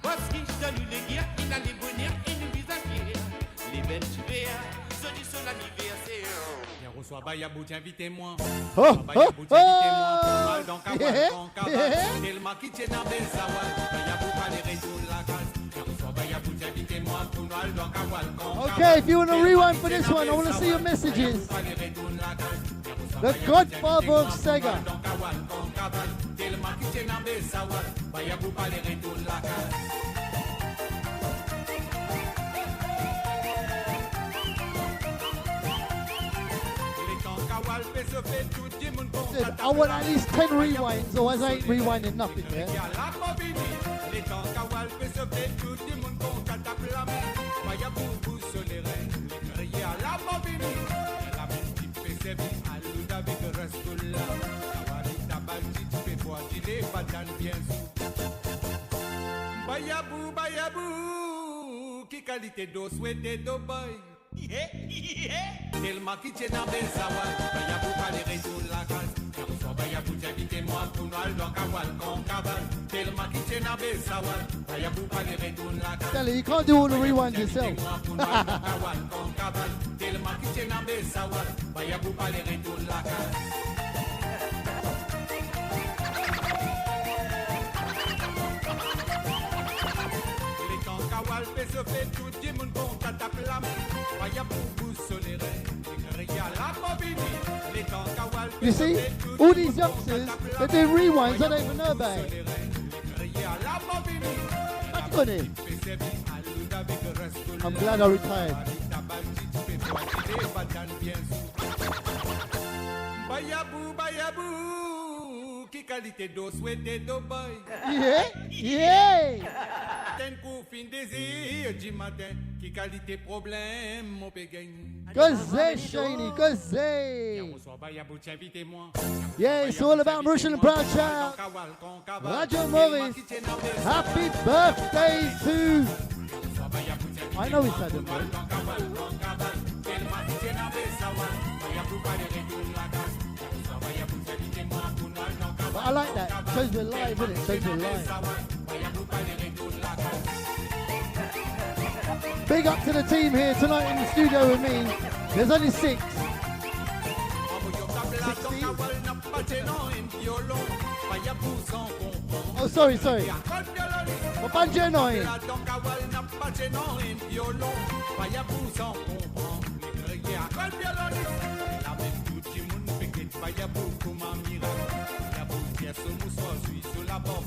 Parce que je donne les gars, il a les bonheurs et nous visages. Les belles cheveux, ce dit son anniversaire. Bien reçois Bayabou, invitez-moi. Bayabou, invitez-moi. Mal dans Kawan, tellement qui tient dans des sawal. Bayabou, pas les retours la case. Bien reçois Bayabou, invitez-moi. Tout mal dans Kawan. Okay, if you want to rewind for this one, I want to see your messages. The Godfather of Sega. Listen, I want at least 10 rewinds, or I ain't rewinding nothing, yeah? Bayabou, bayabou, qui qualité d'eau souhaité d'eau boy. Tellement qui tient dans des sawal, bayabou pas les retours la case. Car reçoit bayabou, invitez-moi pour Noël dans Kawal, con cabal. Tellement qui tient dans des sawal, bayabou pas les retours la case. Tell you, you can't do all the rewinds yourself. Tellement qui tient dans des sawal, bayabou pas les retours la case. fait se fait tout le monde compte à ta flamme. Paya pour vous solerer, à la mobile, les temps kawal. You see, all these youngsters, they're doing rewinds I don't even know about it. That's funny. I'm glad I retired. Bayabou, bayabou, qui qualité d'eau souhaité d'eau boy. Yeah, yeah. Ten coup fin désir du matin, qui qualité problème mon pégain. Gozé, Shani, gozé. Yeah, it's all about Mauritian and Proud Child. Radio Maurice, happy birthday to... I know he's had a birthday. But I like that. Shows we're live, isn't it? Shows we're live. Big up to the team here tonight in the studio with me. There's only 6. 60. Oh, sorry. But banjo annoying.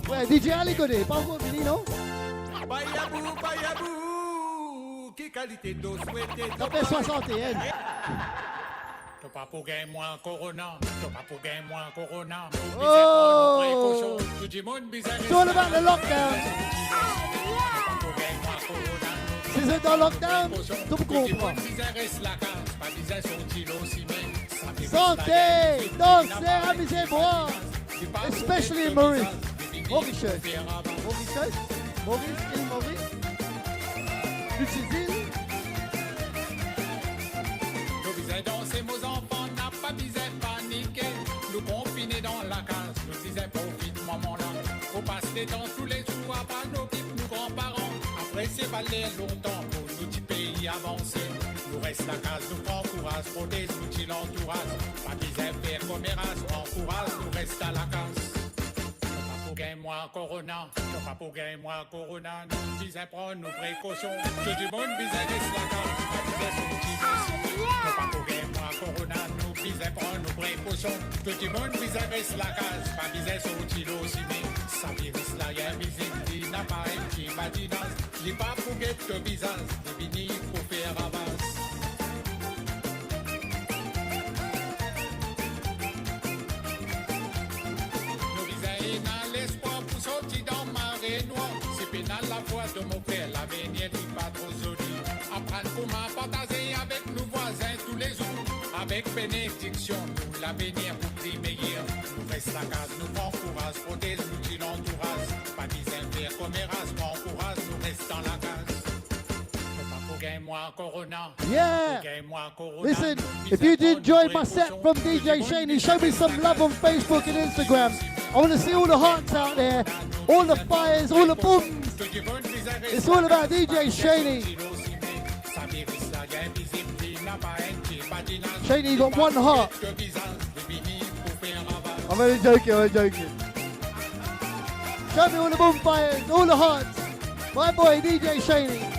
Ouais, DJ Ali connaît, pas encore fini, non? Ça fait 61. T'as pas pour gagner moins Corona, t'as pas pour gagner moins Corona. Oh! It's all about the lockdown. Si c'est dans lockdown, tout comprend. Santé, dansez, amusez-moi. Especially in Maurice. Mauritius. Maurice, île Maurice. L'Utilise. Nous visons danser, nos enfants n'a pas visé paniquer. Nous confinés dans la case, nous disons profite moment-là. Faut passer des temps tous les jours à pas nos pipes, nos grands-parents. Après c'est valer longtemps pour nous petit pays avancer. Nous reste la case, nous prend courage, protège, nous qui l'entourage. Pas visé faire comme race, encourage, nous reste à la case. Gagne-moi Corona, pas pour gagne-moi Corona. Nous disons prendre nos précautions. Que du monde visait des slacas. Pas pour gagne-moi Corona. Nous disons prendre nos précautions. Que du monde visait des slacas. Pas visait son kilo aussi. Ça virus là, y'a visible. Il n'a pas un petit badinage. Il n'est pas pour guetter le visage. Il finit pour faire avance. C'est pénal la foi de mon père, l'avenir n'est pas trop joli. Apprendre comment partager avec nos voisins tous les jours. Avec bénédiction, nous l'avenir pour plus meilleur. Nous reste la case, nous prend courage, protège nous qui l'entourage. Pas des impairs comme race, prend courage, nous reste dans la case. Yeah! Listen, if you did enjoy my set from DJ Shaney, show me some love on Facebook and Instagram. I want to see all the hearts out there, all the fires, all the booms. It's all about DJ Shaney. Shaney got one heart. I'm only joking. Show me all the bonfires, all the hearts. My boy DJ Shaney.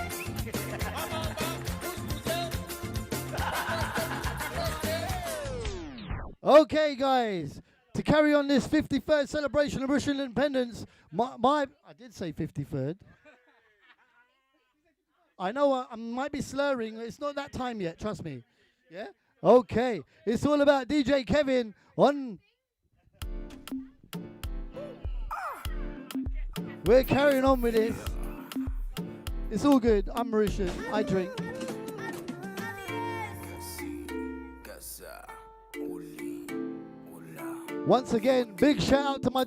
Okay, guys, to carry on this 53rd celebration of Mauritian independence, I did say 53rd. I know I might be slurring. It's not that time yet, trust me. Yeah? Okay, it's all about DJ Kevin on... We're carrying on with this. It's all good. I'm Mauritian. I drink. Once again, big shout out to my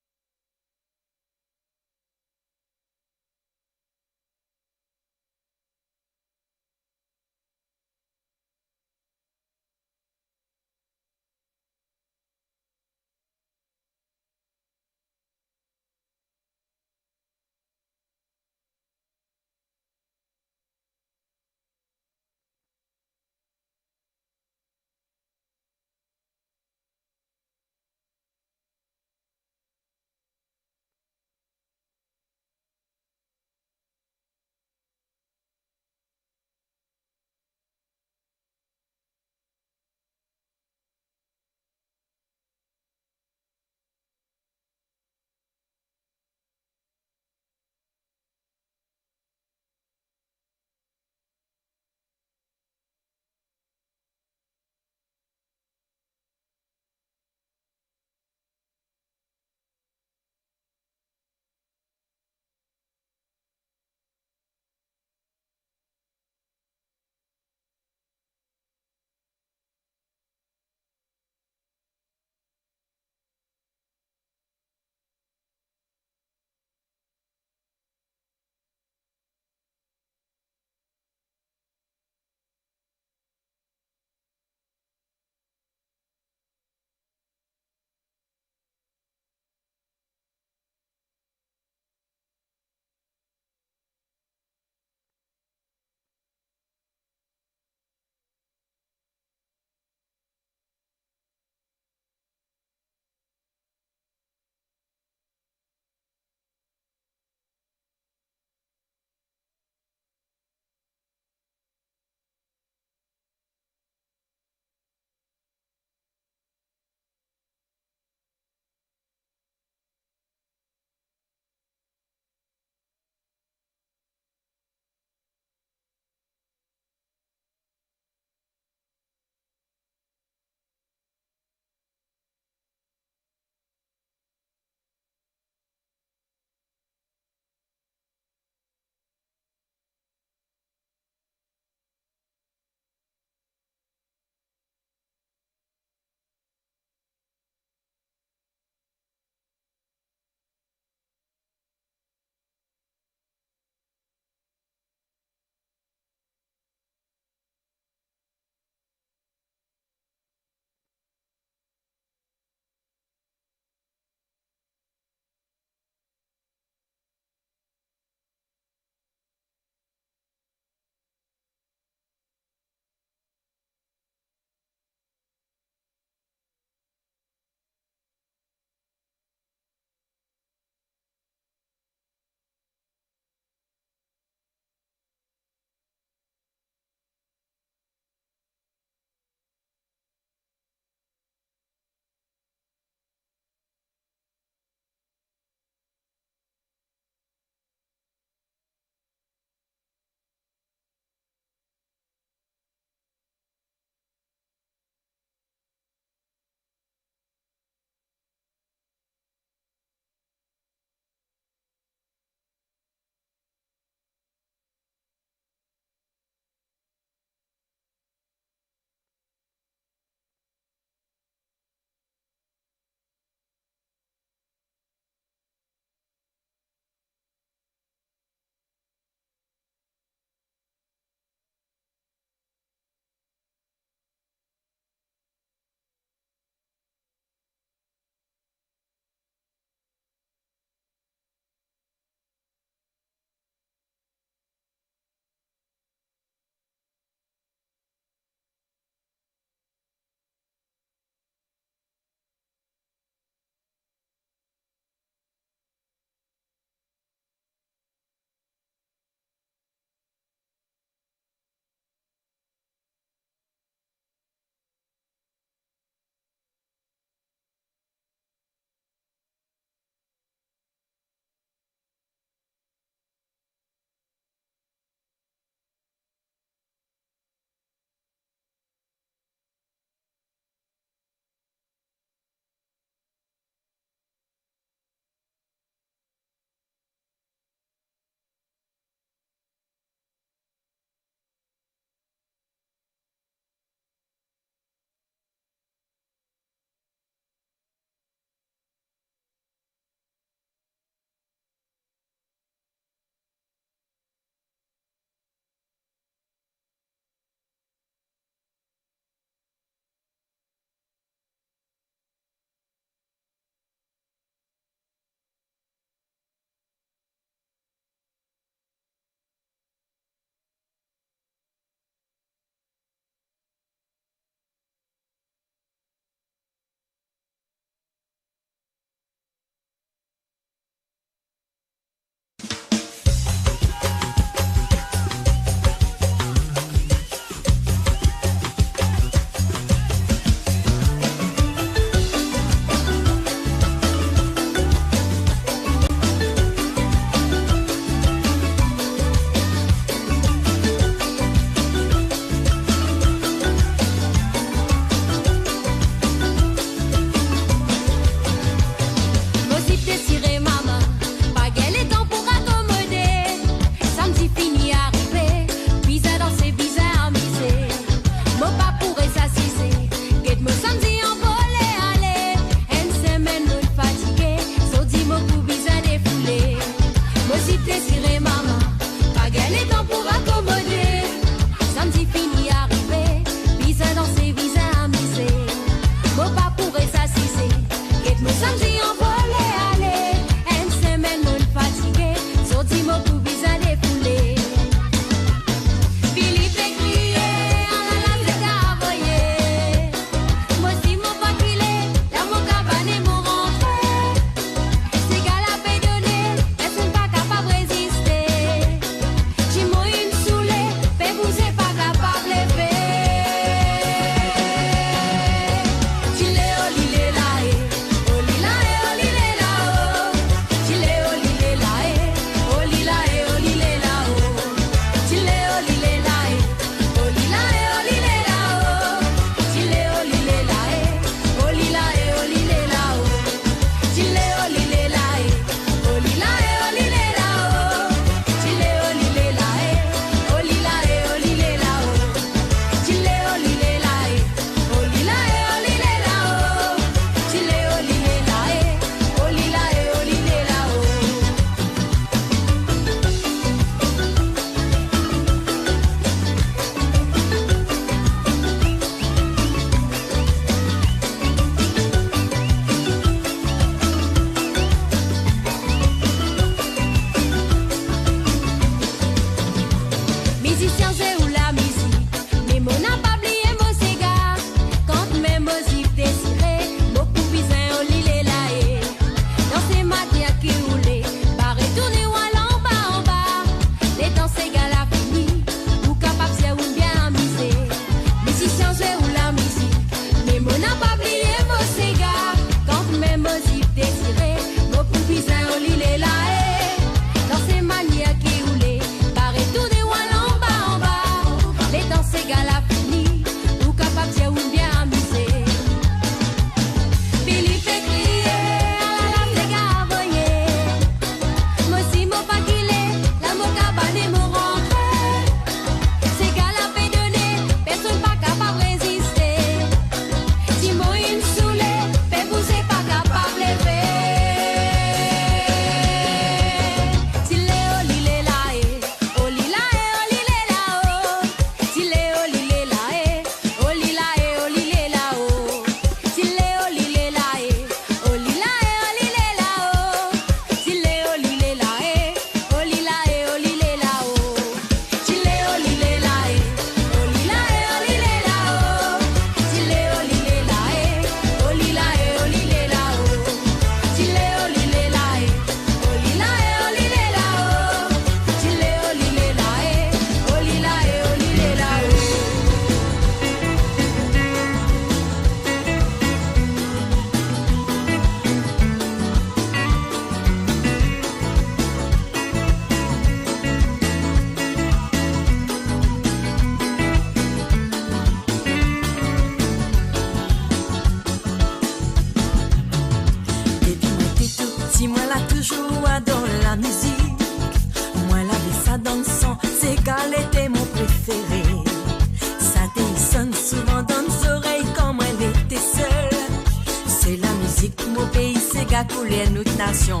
gars couler notre nation.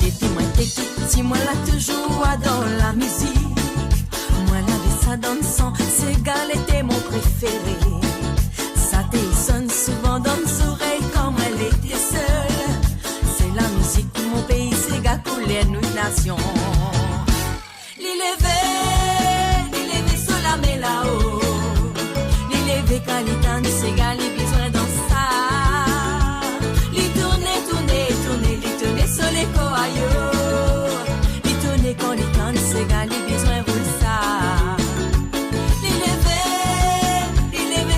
Depuis moi t'es tout petit, moi là toujours dans la musique. Moi la vie ça donne sang, c'est gars était mon préféré. Ça te sonne souvent dans mes oreilles comme elle était seule. C'est la musique de mon pays, c'est gars couler notre nation. L'élevé sur la mer là-haut. L'élevé quand il danse, c'est gars les besoin dans ça. Les tourner sur les coaillots. Les tourner quand il danse, c'est gars les besoin roule ça. L'élevé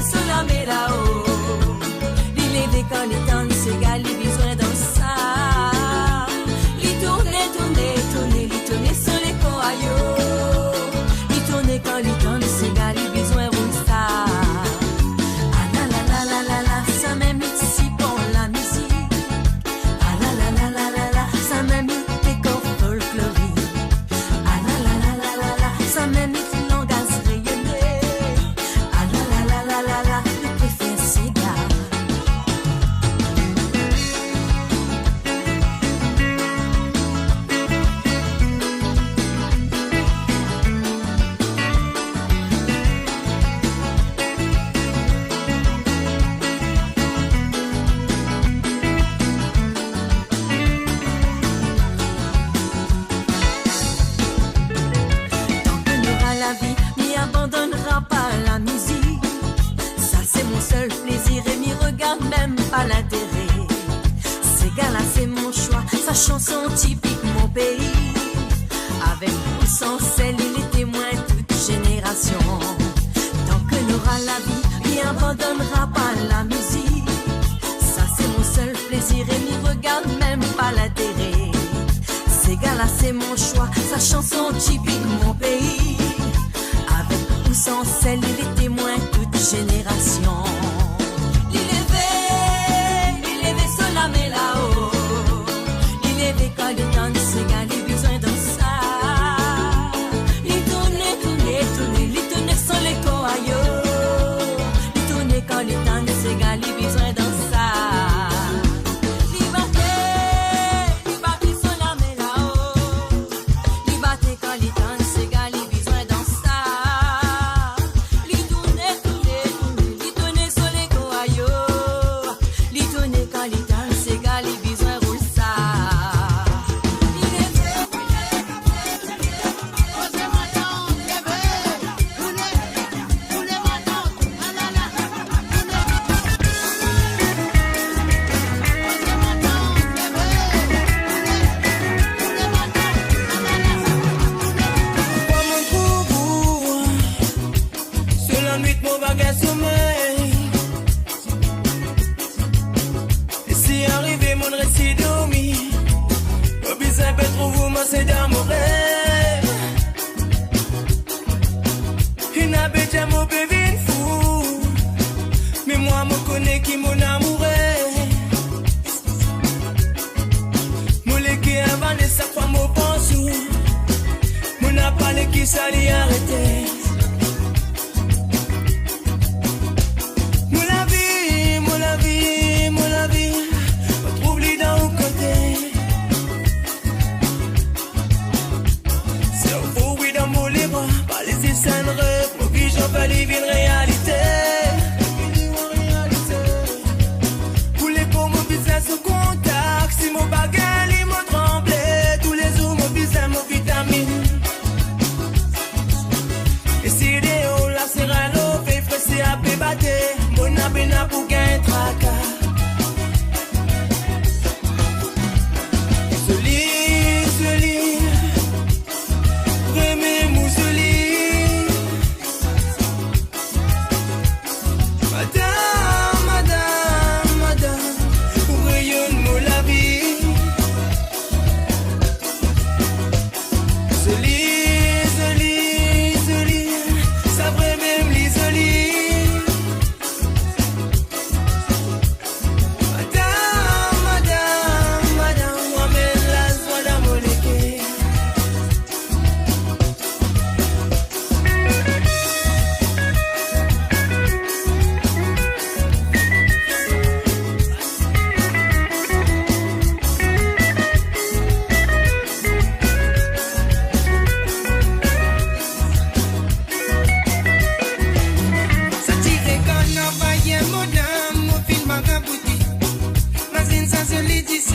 sur la mer là-haut. L'élevé quand il danse, c'est gars les besoin dans ça. Les tourner sur les coaillots. Les tourner quand il danse, c'est gars les besoin roule ça. Ah la la la la la la, ça m'aime ici pour la musique. Ah la la la la la la, ça m'aime des corps folkloriques. Ah la la la la la la, ça m'aime le langage rayonné. Ah la la la la la la, je préfère ces gars. La vie m'y abandonnera pas la musique. Ça c'est mon seul plaisir et m'y regarde même pas l'intérêt. Ces gars-là c'est mon choix, sa chanson typique mon pays. Avec ou sans celle, il est témoin toute génération. Tant que n'aura la vie, m'y abandonnera pas la musique. Ça c'est mon seul plaisir et m'y regarde même pas l'intérêt. Ces gars-là c'est mon choix, sa chanson typique mon pays. Ou sans celle, il est témoin toute génération. L'élevé sur la mer là-haut. L'élevé quand il danse, c'est gars, les besoin dans ça. Il tourne sur les coaillots. Il tourne quand il danse, c'est gars, les besoin dans ça. Liberté sur la mer là-haut. Liberté quand il danse, c'est gars, les besoin dans ça. C'est d'amour. Il n'a pas de mon bébé fou. Mais moi, je connais qui mon amour est. Mon légué avant de sa femme au pensou. Mon n'a pas les qui s'allait arrêter. Mon la vie, mon la vie, mon la vie. On trouve les dans au côté. Pas laisser ça un rêve, mon vision va vivre une réalité. Pour les pour mon business au contact, si mon bagage il m'a tremblé, tous les jours mon business, mon vitamine. Et si les hauts la serrano, fait fresser à pébaté, mon abéna pour gagner tracas.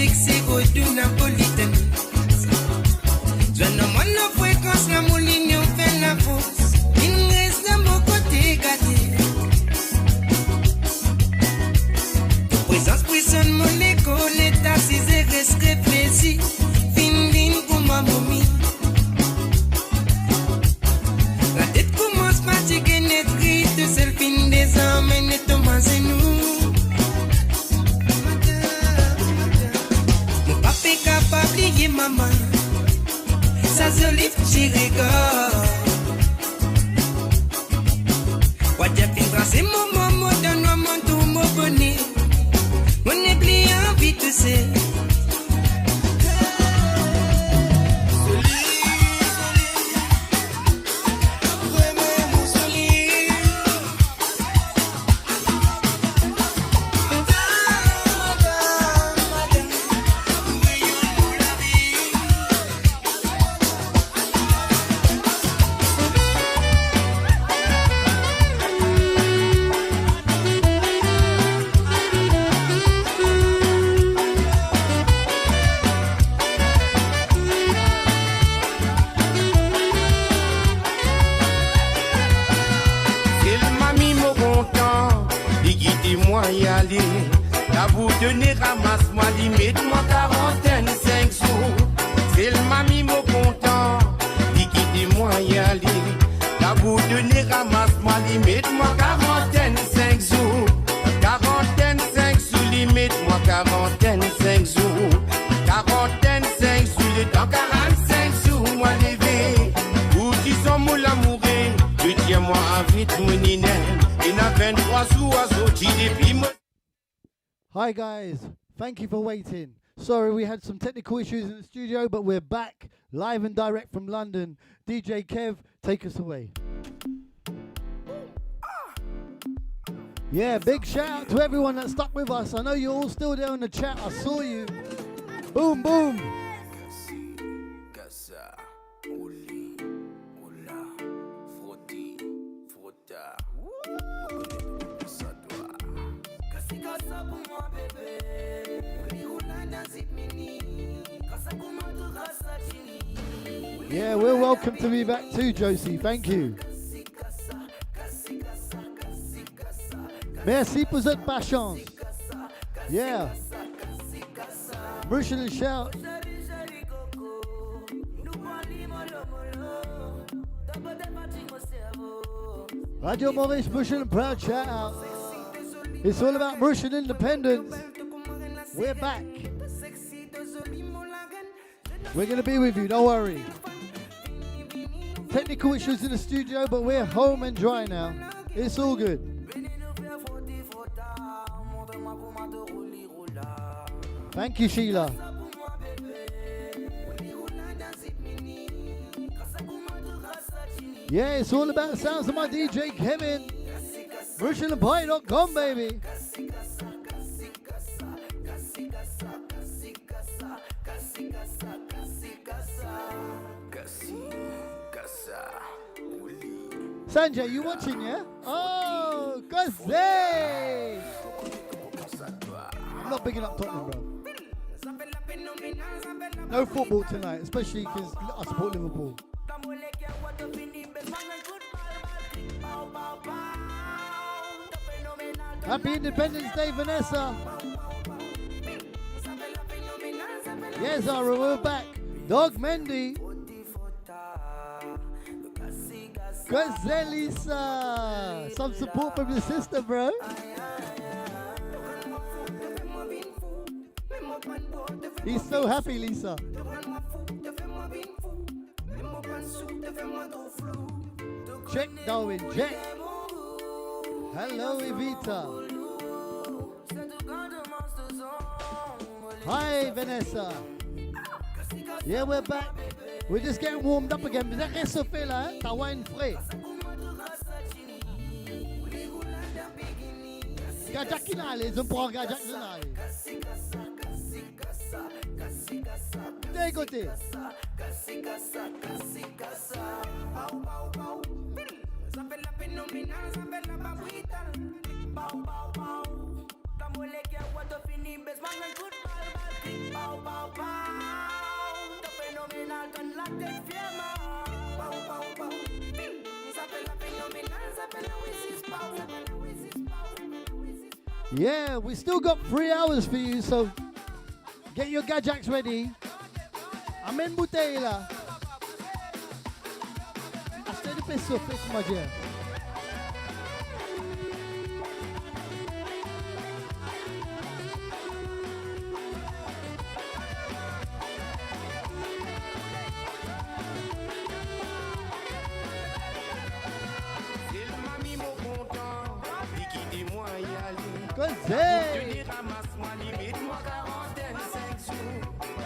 sexy go do Napolitan. Je ne m'en fréquence la mouline on fait la fausse. Il reste dans mon côté gâté. Présence prison mon écho l'état si c'est reste réfléchi. Fin pour ma momie. La tête commence fatiguée net triste. C'est le fin des hommes et net tombe nous. Mon papa est capable d'y maman. Ça se livre, j'y rigole. Wadja fin c'est mon maman, donne-moi mon tout, mon bonnet. Mon épliant vite, c'est. La vous donner ramasse-moi, limite-moi 45 jours. C'est le mamie mon content, liquidez-moi y aller. La vous donner ramasse-moi, limite-moi 45 jours. 45 jours, limite-moi 45 jours. 45 jours, le temps 45 jours, moi levé. Ou qui sont mon l'amouré, je tiens-moi à vite mon inène. Il a 23 jours à sortir depuis moi. Hi guys, thank you for waiting. Sorry we had some technical issues in the studio, but we're back live and direct from London. DJ Kev, take us away. Yeah, big shout out to everyone that stuck with us. I know you're all still there in the chat. I saw you. Boom, boom. Yeah, we're welcome to be back too, Josie. Thank you. Merci pour cette patience. Yeah. Mauritian and shout. Radio Maurice, Mauritian and proud shout out. It's all about Mauritian independence. We're back. We're going to be with you, don't worry. Technical issues in the studio, but we're home and dry now. It's all good. Thank you, Sheila. Yeah, it's all about the sounds of my DJ Kevin. MauritianandPie.com, baby. Sanjay, you watching, yeah? Oh, Gazé! I'm not picking up Tottenham, bro. No football tonight, especially because I support Liverpool. Happy Independence Day, Vanessa. Yes, Zara, we're back. Dog Mendy. Lisa. Some support from your sister, bro. He's so happy, Lisa. Check, Darwin, check. Hello, Evita. Hi, Vanessa. Yeah, we're back. We're just getting warmed up again. Mais ça réchauffé là, hein? T'as wine frais. Gajak qui n'a allé, je prends Gajak qui n'a allé. D'un côté. Pow, pow, pow. Te phénoménal con la tête fièrement. Pow, pow, pow. Ils appellent la phénoménal, ils appellent la Wizzy's Pow. Yeah, we still got 3 hours for you, so get your gadgets ready. Amen bouteille là. Achetez des pesos, faites-moi dire. Tenir ramasse-moi, limite-moi quarantaine, 5 jours.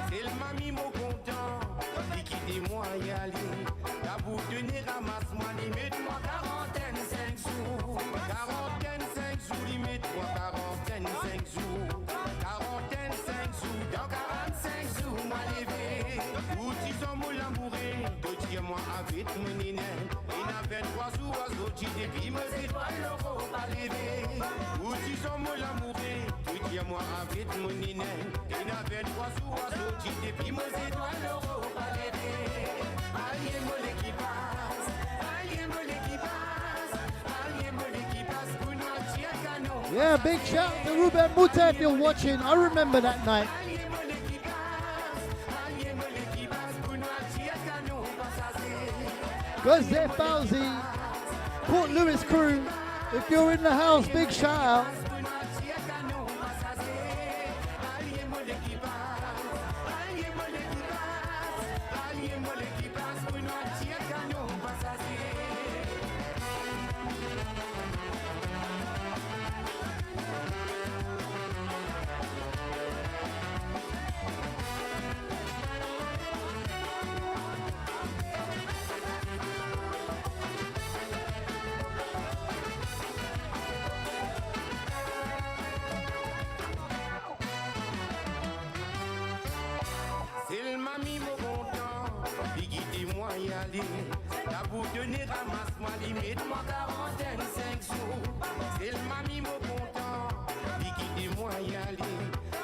C'est le mamie mon content, liquidez-moi y aller. La boue tenir ramasse-moi, limite-moi quarantaine, 5 jours. Quarantaine, 5 jours, limite-moi quarantaine, 5 jours. Quarantaine, 5 jours, dans 45 jours, moi levé. Outils sont mon l'amouré, d'autres moi avec mon néné. Il n'a 23 jours, d'autres depuis me étoiles, l'euro pas levé. Outils sont mon l'amouré, tout moi avec mon néné. Il n'a 23 jours, d'autres depuis me étoiles, l'euro pas levé. Alliez moi l'équipage, alliez moi l'équipage, alliez moi l'équipage pour nous tirer canon. Yeah, big shout to Ruben Muta if you're watching. I remember that night. Gozé Fauzi, Port Louis crew, if you're in the house, big shout out. La boue tenir ramasse-moi, limite-moi quarantaine, 5 jours. C'est le mamie mon content, liquidez-moi y aller.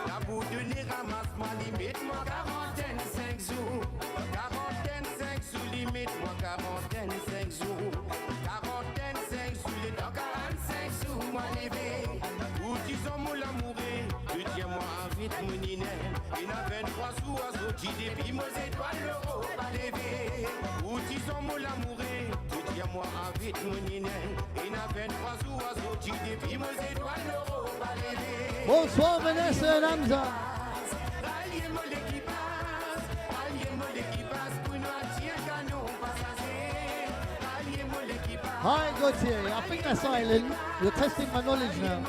La boue tenir ramasse-moi, limite-moi quarantaine, 5 jours. Quarantaine, 5 jours, limite-moi quarantaine, 5 jours. Quarantaine, 5 jours, les dans 45 jours, moi levé. Ou disons mon l'amouré, le diamant invite mon iné. Il n'a 23 jours, à sauter depuis mes étoiles, l'euro pas levé. Ou disons mon l'amouré, tout dis à moi avec mon iné. Il n'a 23 jours à sortir depuis mes étoiles, l'euro pas levé. Bonsoir Vanessa and Hamza. Alliez-moi l'équipage, alliez-moi l'équipage pour nous attirer canon passager. Alliez-moi l'équipage. Hi Gautier, I think that's Island. You're testing my knowledge now.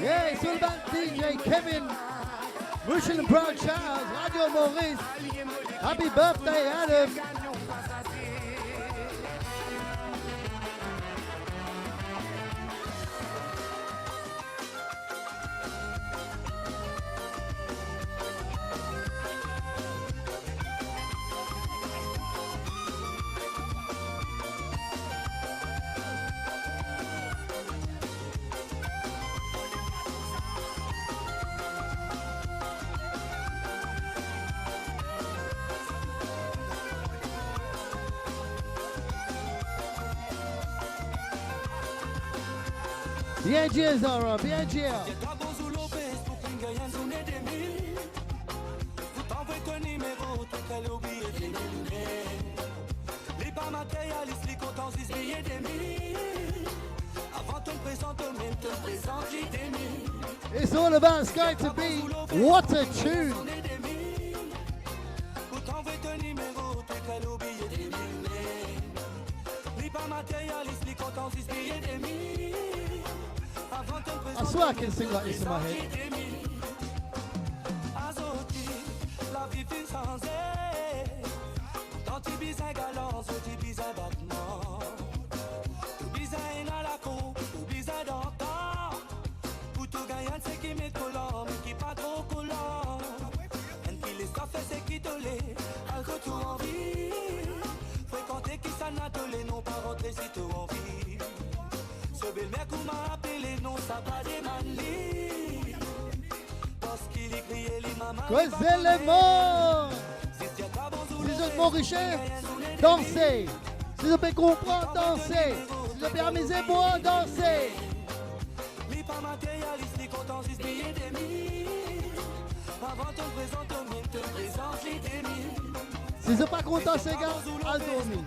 Yeah, it's all about DJ Kevin, Mauritian and Proud Charles, Radio Maurice. Happy birthday, Adam. Bien dia Zara, bien dia. It's all about Sky to be. What a tune. I swear I can sing like this in my head. Causez le monde. Si vous êtes Mauritiens, dansez. Si vous pouvez comprendre, dansez. Si vous pouvez amuser, boire, dansez. Si vous pas content, ces gars, allez dormir.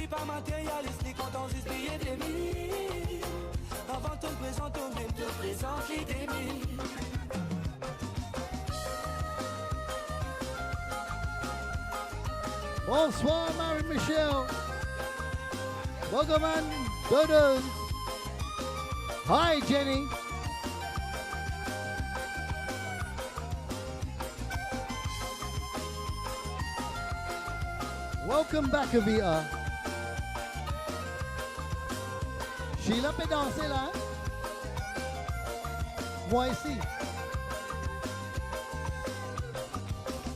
Pas matérialiste, les comptes juste payer des mille. Avant de te présenter, même te présente les des mille. Bonsoir Marie-Michel. Bogoman Dodos. Hi Jenny. Welcome back Avita. Sheila peut danser là, hein? Moi ici.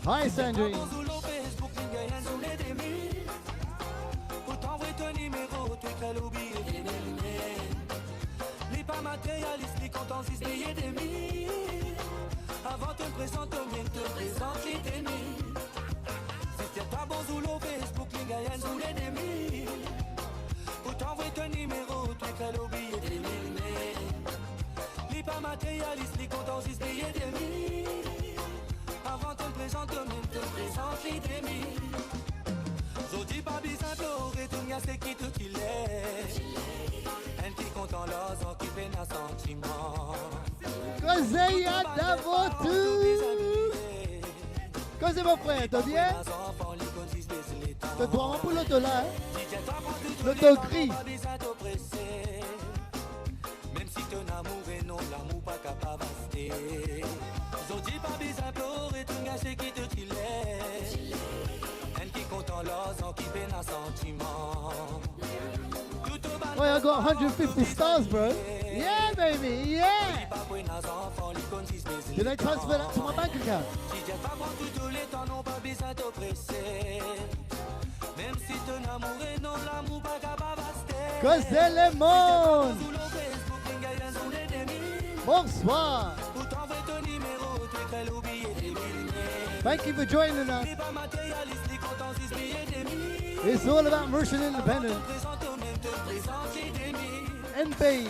Hi Sandrine. Les pas matérialistes, les comptes en 6 billets des mille. Avant de te présenter, même te présente les des mille. Si c'est pas bon sous l'eau, Facebook, les gars, sous les des mille. Pour t'envoyer ton numéro, tu écris le billet des mille. Les pas matérialistes, les comptes en 6 billets des mille. Avant de te présenter, même te présente les des mille. Zodi pas bizarre, retourne à ce qui te qu'il est. Elle qui compte en l'os, qui peine à sentiment. Cosé à d'aventure. Cosé mon frère, t'as bien? T'as droit pour l'auto là, hein? L'auto gris. Même si ton amour est non, l'amour pas capable de rester. Zodi pas bizarre, retourne à ce qui te qu'il est. Elle qui compte en l'os, qui peine à sentiment. Oh, I got 150 stars, bro. Yeah, baby, yeah. Did I transfer that to my bank account? Cause c'est le monde. Bonsoir. Thank you for joining us. It's all about Mauritian independence. And babe.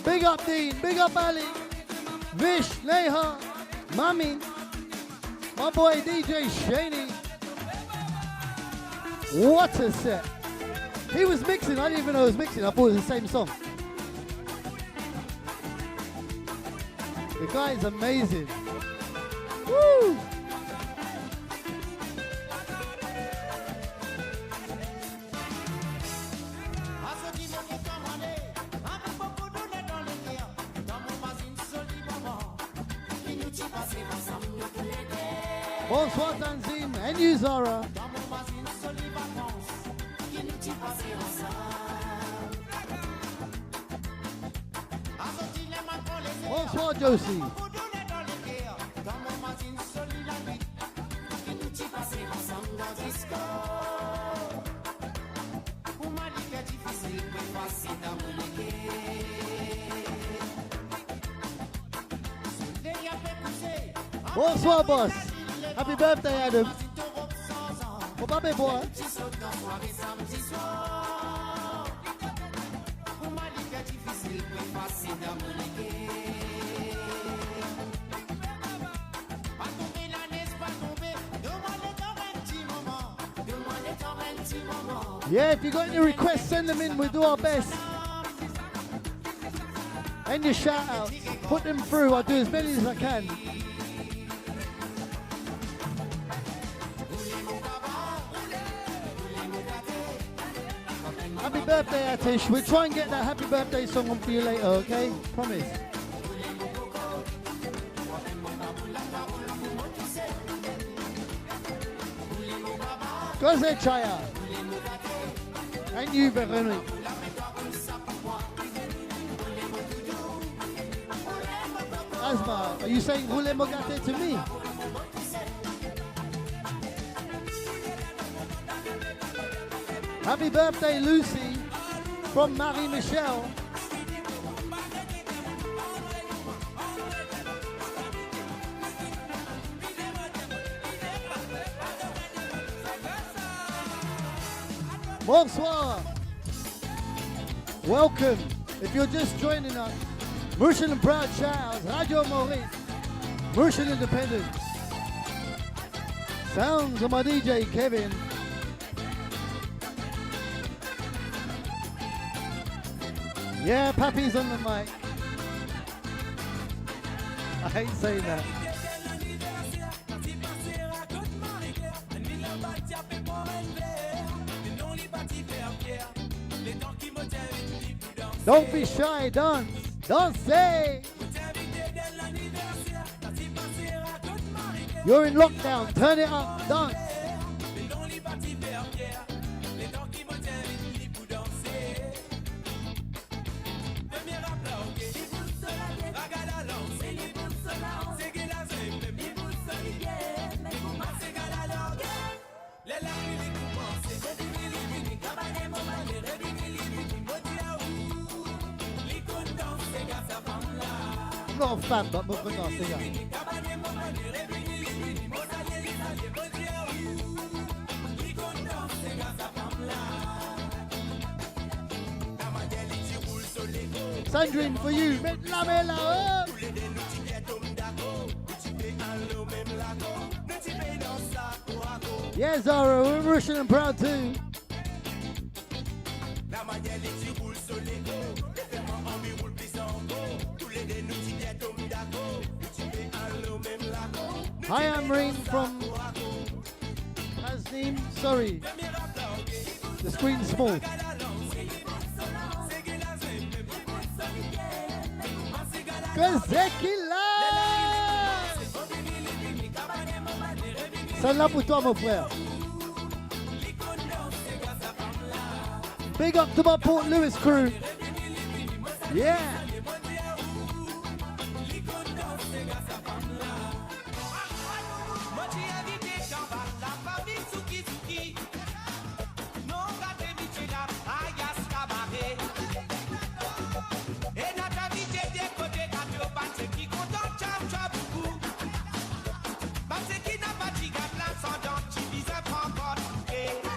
Big up Dean, big up Ali, Vish, Neha, Mami, my boy DJ Shaney. What a set. He was mixing, I didn't even know he was mixing, I thought it was the same song. The guy is amazing. Woo! Bonsoir Tanzim and you Zara. Bonsoir Josie. Bonsoir boss. Happy birthday Adam. Mon papa est bois. Yeah, if you got any requests, send them in. We'll do our best. And your shout outs, put them through. I'll do as many as I can. Happy birthday, Atish. We'll try and get that happy birthday song on for you later, okay? Promise. Go say Chaya. And you, Veronique. Asma, are you saying Roulé Mogate to me? Happy birthday, Lucy, from Marie Michelle. Bonsoir. Welcome. If you're just joining us, Mauritian and Proud Charles, Radio Maurice, Mauritian Independence. Sounds of my DJ Kevin. Yeah, Pappy's on the mic. I hate saying that. Don't be shy, dance. Don't say. You're in lockdown. Turn it up. Dance. I'm not a fan, but I'm going to sing. Sandrine, for you. Yeah, Zara, we're Mauritian and proud too. Hi, I'm Rain from Hasnim. Sorry, the screen's small. Celle-là pour toi, mon frère. Big up to my Port Louis crew. Yeah.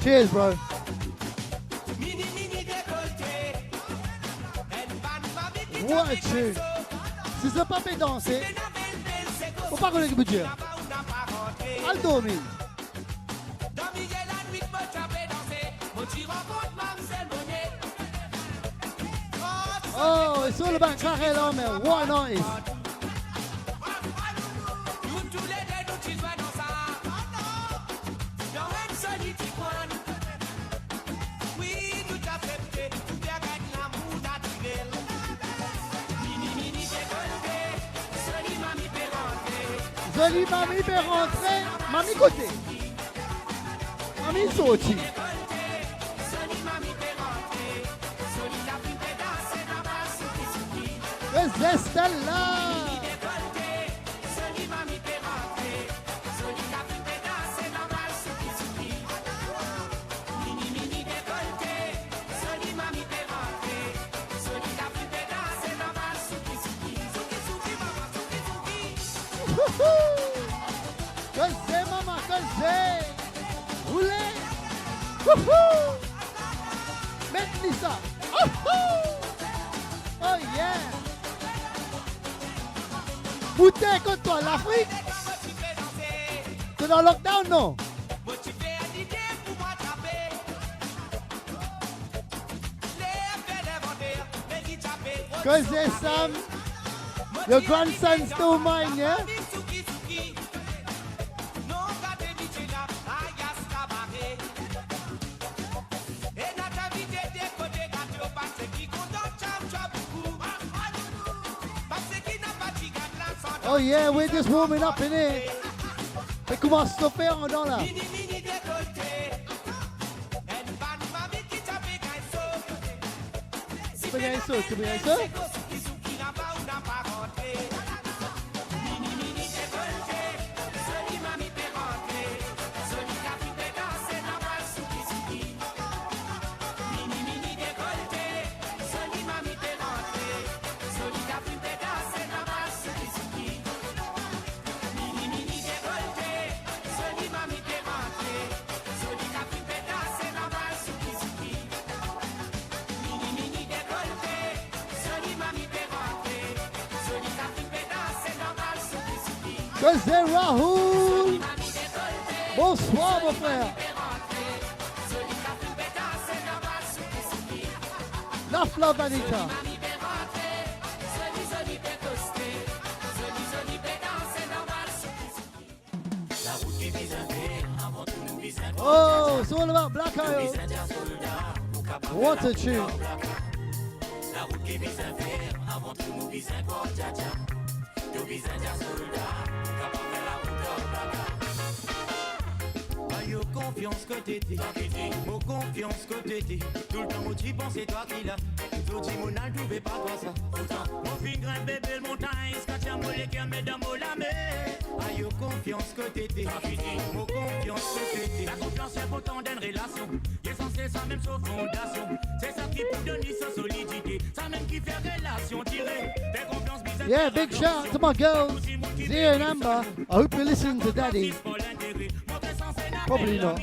Cheers, bro. What a tune. Si c'est pas fait danser, faut pas connaître le budget. Aldo, mi. Oh, it's all about Karel Ahmed. What an artist. Jolie mamie peut rentrer, mamie côté, mamie sorti. Que c'est là? Cansei, mamãe, cansei. Roulez. Mets ça. Oh yeah. Bouteille contre toi, l'Afrique. C'est dans le lockdown, non? Cansei, Sam. Your grandson's still mine, yeah? Oh yeah, we're just warming up in here. Mais comment se faire en dedans là? Tu peux gagner ça, tu peux gagner ça? José Rahul. Bonsoir, mon frère. Enough love, Anita. Oh, it's all about Black Isle. What a tune. Yo confiance que t'étais, mon confiance que t'étais. Tout le temps où tu pensais toi qui l'a. Tout le monde ne trouvait pas toi ça. Mon fin grand bébé le montagne, scotch à mollet qui a mis dans mon lamé. Yo confiance que t'étais, mon confiance que t'étais. La confiance est pourtant d'une relation. Il est censé ça même sans fondation. C'est ça qui peut donner sa solidité. Ça même qui fait relation tirée. Fais confiance bizarre. Yeah, big shout out to my girls, Zia and Amber. I hope you listen to Daddy. Probably not.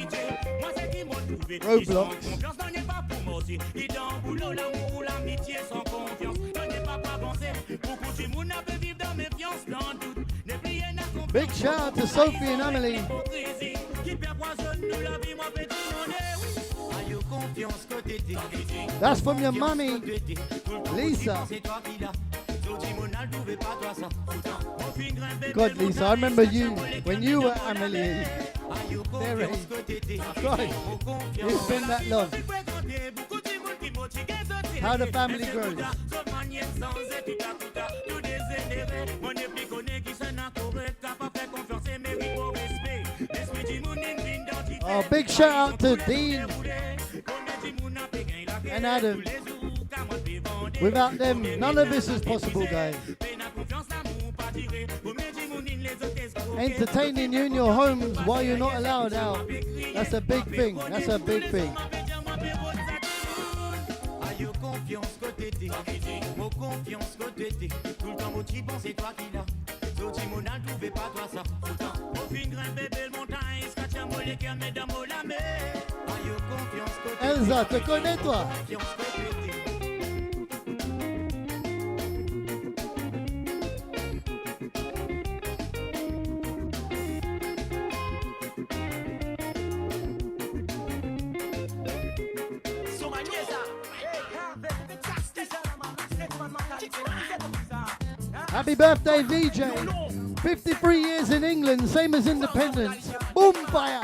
Roblox. Big shout out to Sophie and Emily. That's from your mummy, Lisa. God, Lisa, I remember you when you were Emily. There, God, it's been that long. How the family grows. Oh, big shout out to Dean and Adam. Without them, none of this is possible, guys. Entertaining you in your homes while you're not allowed out. That's a big thing. That's a big thing. Elsa, te connais toi? Happy birthday, VJ. 53 years in England, same as Independence. Boom, fire.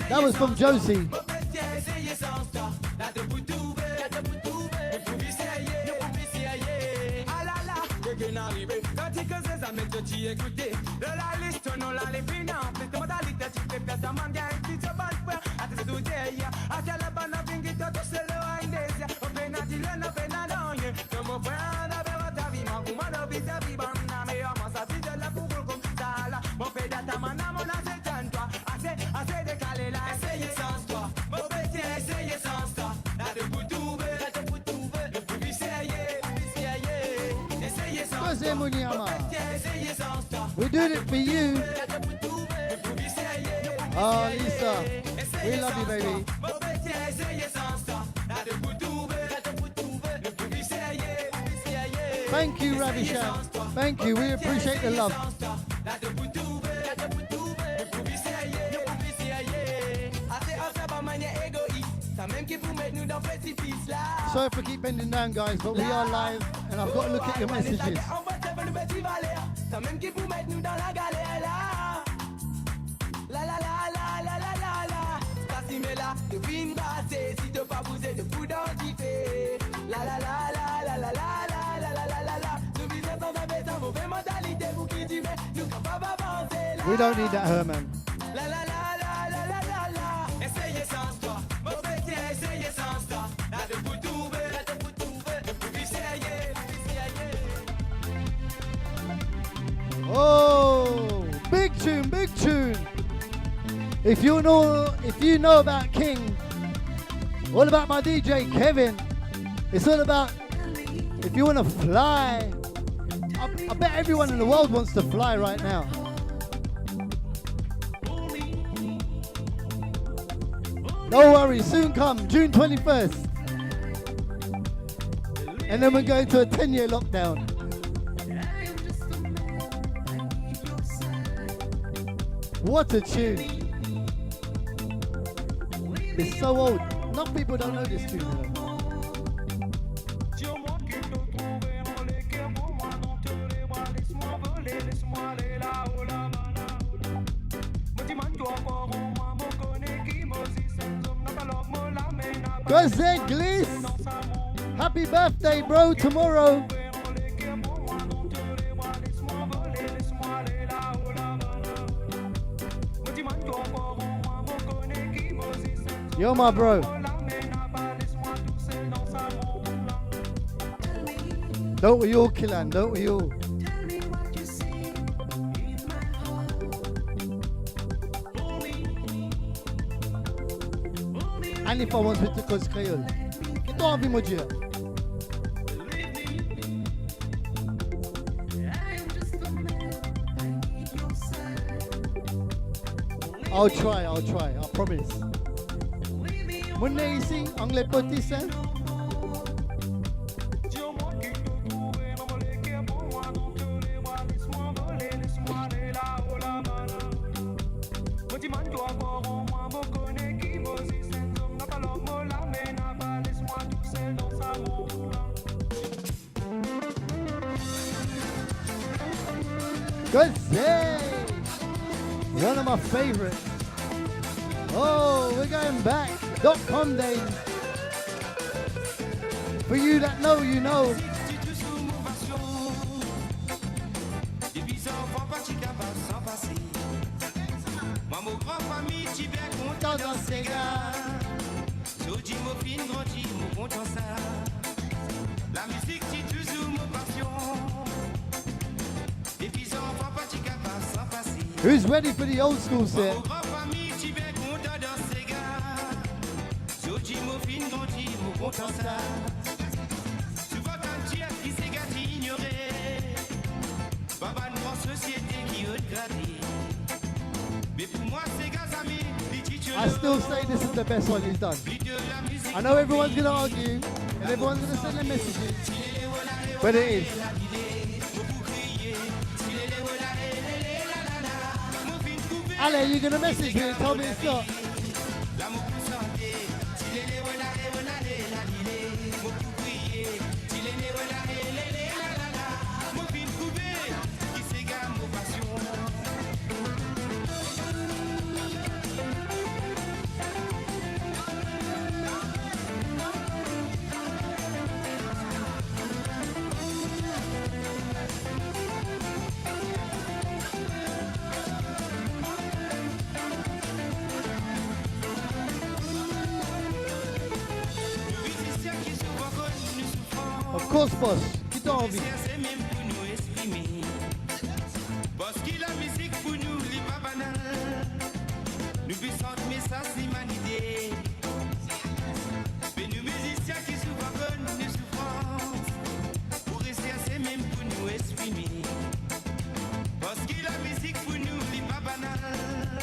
That was from Josie. We did it for you. Oh, Lisa, we love you, baby. Thank you, Ravisha. Thank you. We appreciate the love. Sorry for keep bending down, guys, but we are live and I've got to look at your messages. We don't need that, Herman. Oh, big tune, big tune. If you know about King, all about my DJ Kevin. It's all about if you want to fly. I bet everyone in the world wants to fly right now. No worries, soon come, June 21st. And then we're going to a 10-year lockdown. What a tune. It's so old. Enough people don't know this tune. You know? Jose Gliss, happy birthday, bro, tomorrow. You're my bro. Don't we all, Killan? Don't we all? And if I want to cause Creole, get on with my dear. I'll try, I promise. Munne ici, anglais petit, hein? Good day! One of my favorites. Oh, we're going back. .com days. For you that know, you know. Who's ready for the old school set? I still say this is the best one he's done. I know everyone's going to argue and everyone's going to send their messages, but it is. Ale, you're going to message me and tell me it's not. Of course, boss. Qui t'a envie? Parce que la musique pour nous n'est pas banale. Nous puissons mais ça c'est humanité. Mais nous musiciens qui souvent connent nos souffrances. Pour rester assez même pour nous exprimer. Parce que la musique pour nous n'est pas banale.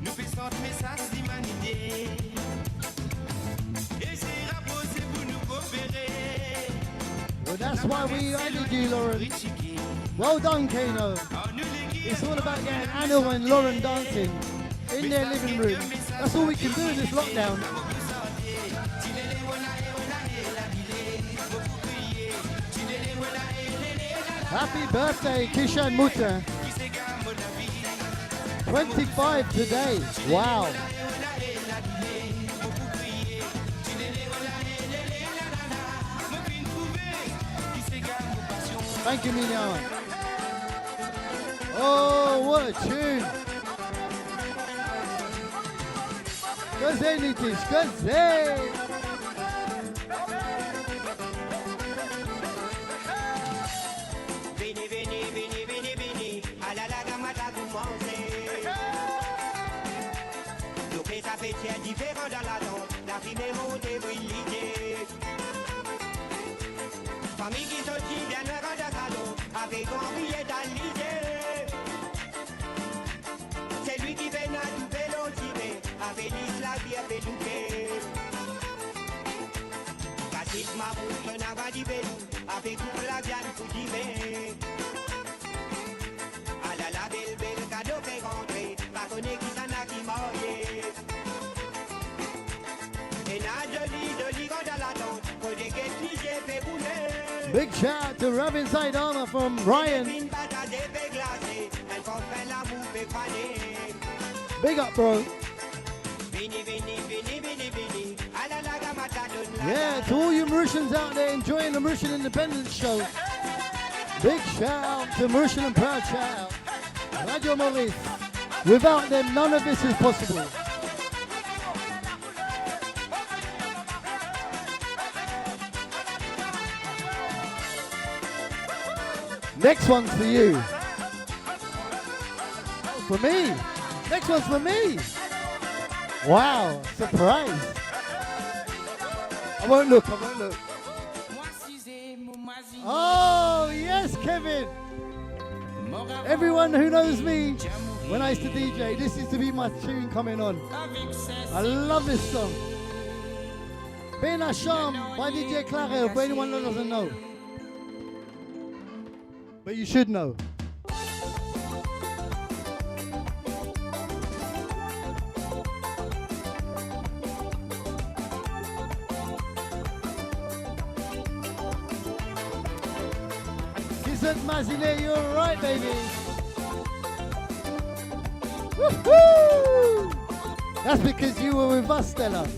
Nous puissons mais ça c'est humanité. Et c'est rapproché pour nous coopérer. Well, that's why we added you, Lauren. Well done, Kano. It's all about getting Anna and Lauren dancing in their living room. That's all we can do in this lockdown. Happy birthday, Kishan Mutta. 25 today. Wow. Thank you, Mignon. Oh, what a tune. Gazé, Nitish, gazé. Vini, vini, vini, vini, vini. À la gamata vous pensez. Nous fait ça fait tiens différent dans la danse. La fille est montée, brillée. Famille qui sortit bien le rang de cadeau. Avec un billet dans l'idée. C'est lui qui vient à tout vélo tiré. Avec l'isla bien pédouqué. Cassite ma bouche, n'a pas dit vélo. fait pour la viande pour dîner. Ah là là, belle, belle cadeau fait rentrer. Pas connaît qui s'en a qui marié. Et là, joli, quand à la tente. Faut des qui j'ai fait bouler. Big shout out to Rub Inside Armor from Ryan. Big up, bro. Yeah, to all you Mauritians out there enjoying the Mauritian Independence Show. Big shout out to Mauritian and proud shout out. Radio Maurice. Without them, none of this is possible. Next one's for you. For me. Next one's for me. Wow, surprise. I won't look. Oh, yes, Kevin. Everyone who knows me, when I used to DJ, this used to be my tune coming on. I love this song. Ben Hacham by DJ Clarel, for anyone that doesn't know. But you should know. Kisset Mazile, you're right, baby. Woo-hoo! That's because you were with us, Stella.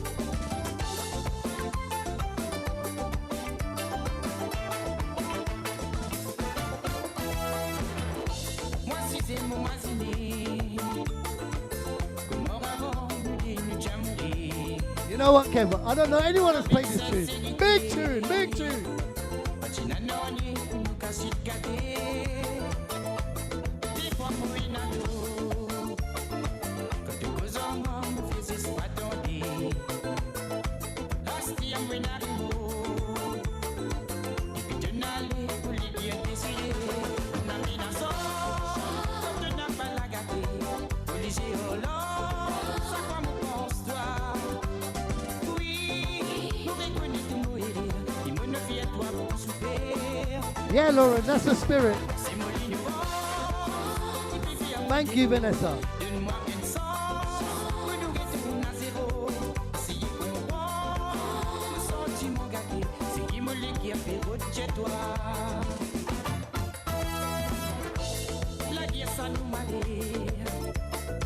You know what, Kevin? I don't know anyone that's played this tune. Big tune, big tune. Yeah, Lauren, that's the spirit. Thank you, Vanessa.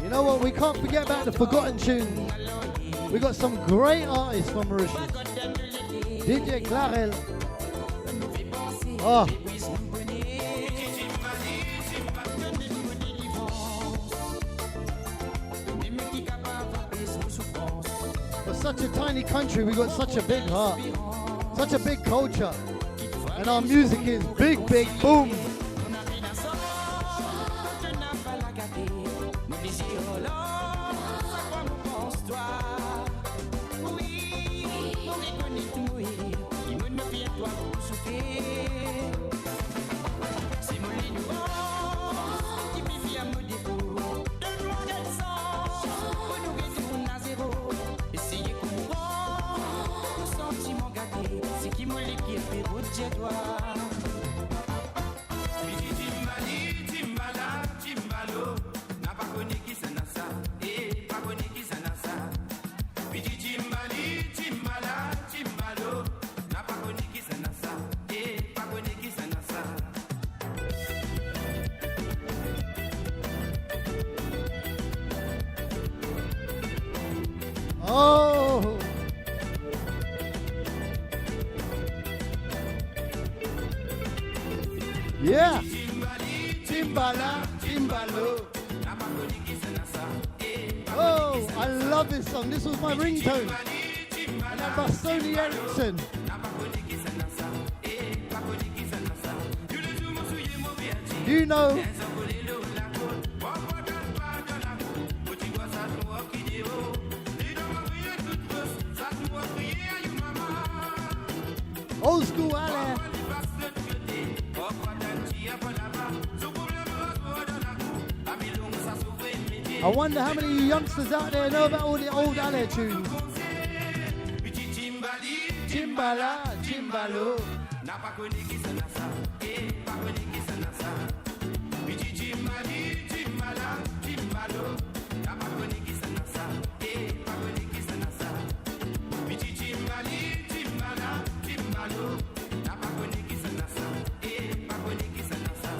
You know what? We can't forget about the forgotten tunes. We got some great artists from Mauritius. DJ Clarel. Oh. For such a tiny country, we got such a big heart, such a big culture, and our music is big, big, boom. Oh. Yeah. Timbala, timbalo. Oh, I love this song. This was my ringtone. And that by Sony Ericsson. You know. Old school Ale. I wonder how many of you youngsters out there know about all the old Ale tunes. Chimbala, chimbalo. n'a pas connu qui s'en a ça, et pas connu qui s'en a ça. Bichi mali, chimala, chimalo, n'a pas connu qui s'en a ça, et pas connu qui s'en a ça. Bichi mali, chimala, chimalo, n'a pas connu qui s'en a ça, et pas connu qui s'en a ça.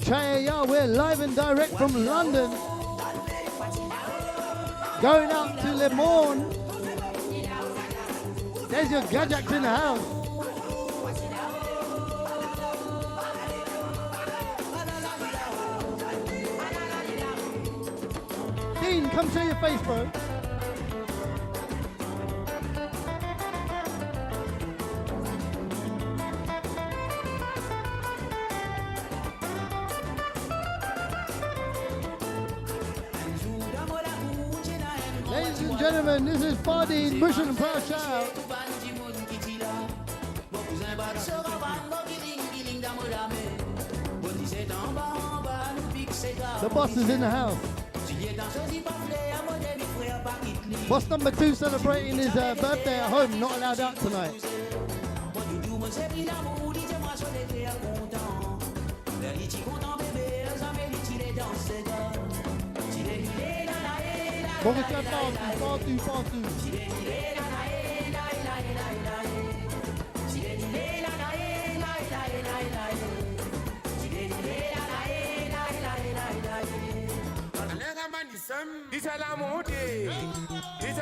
Chaya, we're live and direct from London. Going out to Le Monde. There's your gadgets in the house. Dean, come show your face, bro. Ladies and gentlemen, this is Fardeen, Mission and Proud Child. The boss is in the house. Boss number 2 celebrating his birthday at home, not allowed out tonight. Mauritian partout.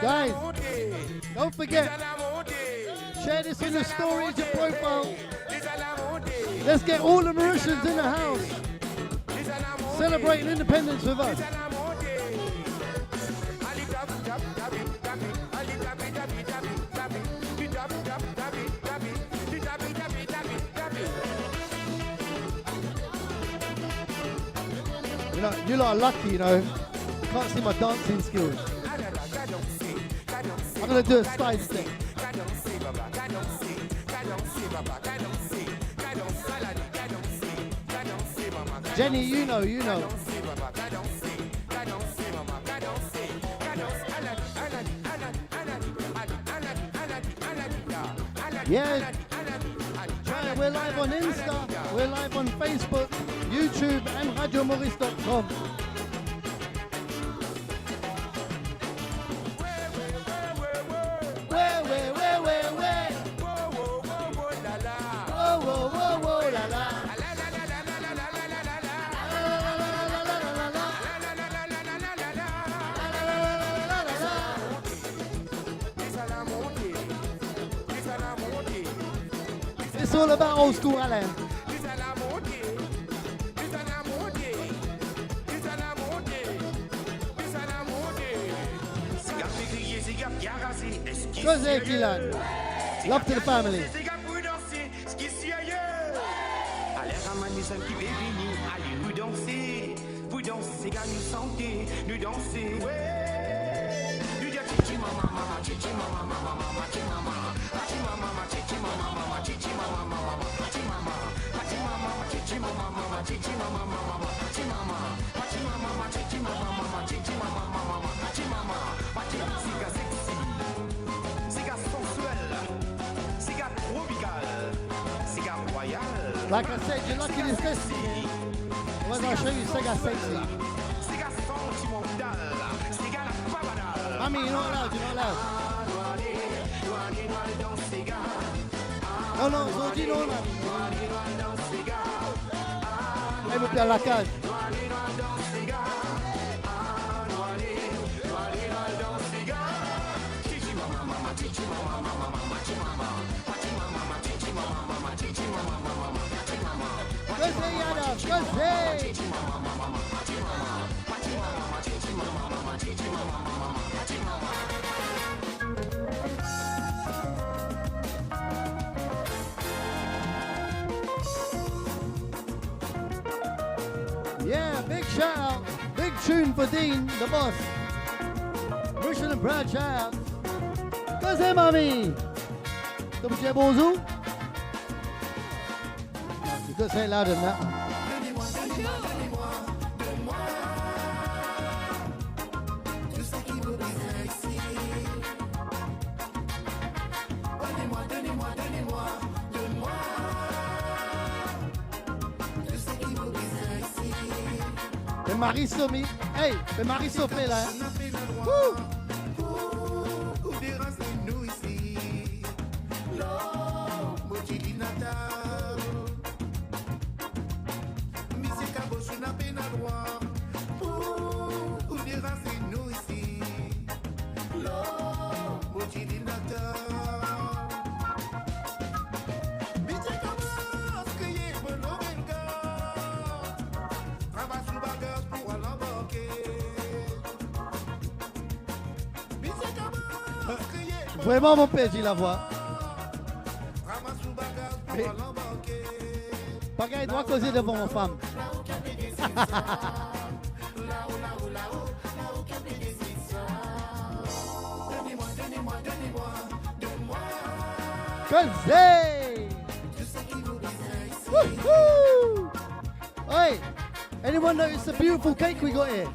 Guys, don't forget, share this in the stories, your profile. Let's get all the Mauritians in the house celebrating independence with us. You lot are lucky, you know. Can't see my dancing skills. I'm gonna do a side step. Jenny, you know. Yeah. We're live on Insta, we're live on Facebook, YouTube, and RadioMaurice.com. It's all about old school Alain. Jose Kilan. Love to the family. Like I said, you're lucky this destiny. Otherwise I'll show you Sega Sexy. Mommy, you're not allowed, No, Zoji, no, Mommy. Elle me plaît à la cage. Yeah, big shout out, big tune for Dean, the boss. Mission and Proud Child. Go say, mommy. Double check, bonjour. You could say it louder than that. Le mari Somi. Hey, le mari Sofé là. Woo! Vraiment mon père, j'ai la voix. Mais, pas qu'il doit causer devant mon femme. Causer! Woohoo! Hey, anyone notice the beautiful cake we got here?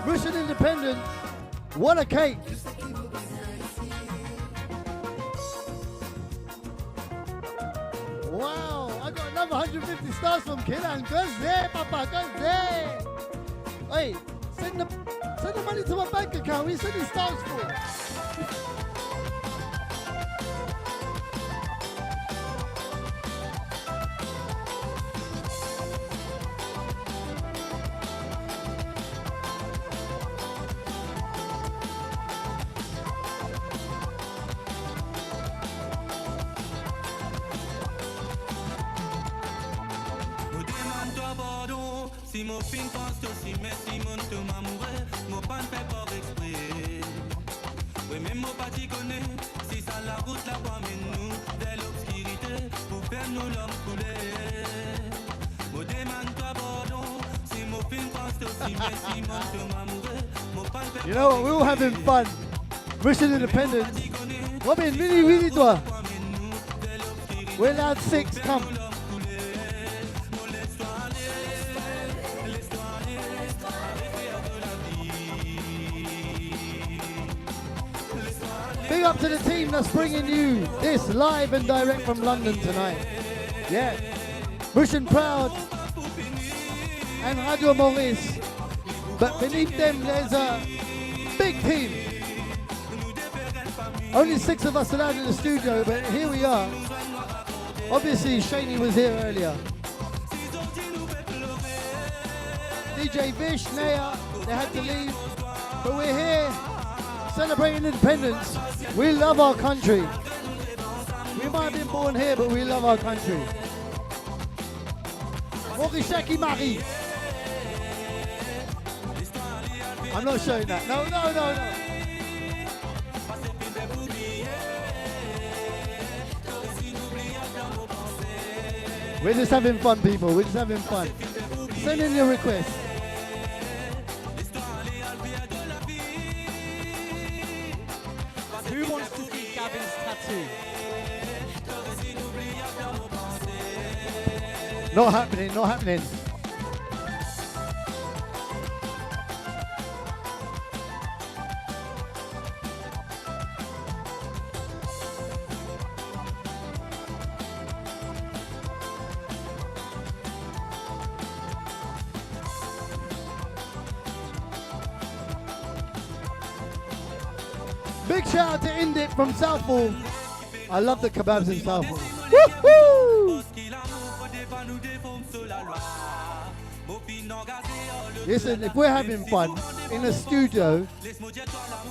Mauritian Independence. What a cake! Wow, I got another 150 stars from Kiran. Causer, Papa, causer! Hey, send the money to my bank account. We send these stars for. Si mon fin pense aussi, mais si mon te m'amourait, mon pan fait pas exprès. Oui, même mon pas t'y connaît, si ça la route la voie mène nous, dès l'obscurité, pour faire nous l'homme couler. Mon demande toi pardon, si mon fin pense aussi, mais si mon te m'amourait, mon pan fait. You know what, we're all having fun. Mauritian Independence. Robin, really, toi. We're allowed 6, come. Big up to the team that's bringing you this live and direct from London tonight. Yeah. Mauritian Proud and Radio Maurice. But beneath them there's a big team. Only 6 of us allowed in the studio, but here we are. Obviously Shaney was here earlier. DJ Vish, Naya, they had to leave. But we're here celebrating independence. We love our country. We might have been born here, but we love our country. Mauritian Marie. I'm not showing that. No. We're just having fun, people. We're just having fun. Send in your requests. Who wants to see Gavin's tattoo? Not happening. Big shout out to Indip from Southall. I love the kebabs in Southall. Woo-hoo! Listen, if we're having fun in a studio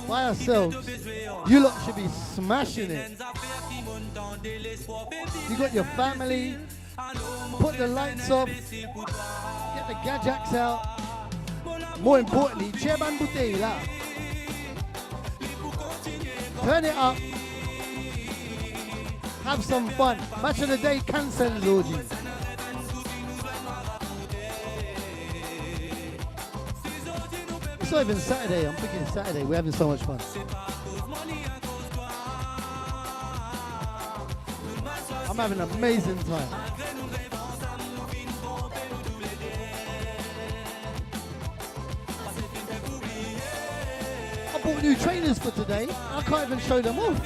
by ourselves, you lot should be smashing it. You got your family, put the lights off, get the gadgets out. More importantly, Chairman Butela. Turn it up. Have some fun. Match of the day cancelled, Lordy. It's not even Saturday. I'm thinking Saturday. We're having so much fun. I'm having an amazing time. I bought new trainers for today. I can't even show them off.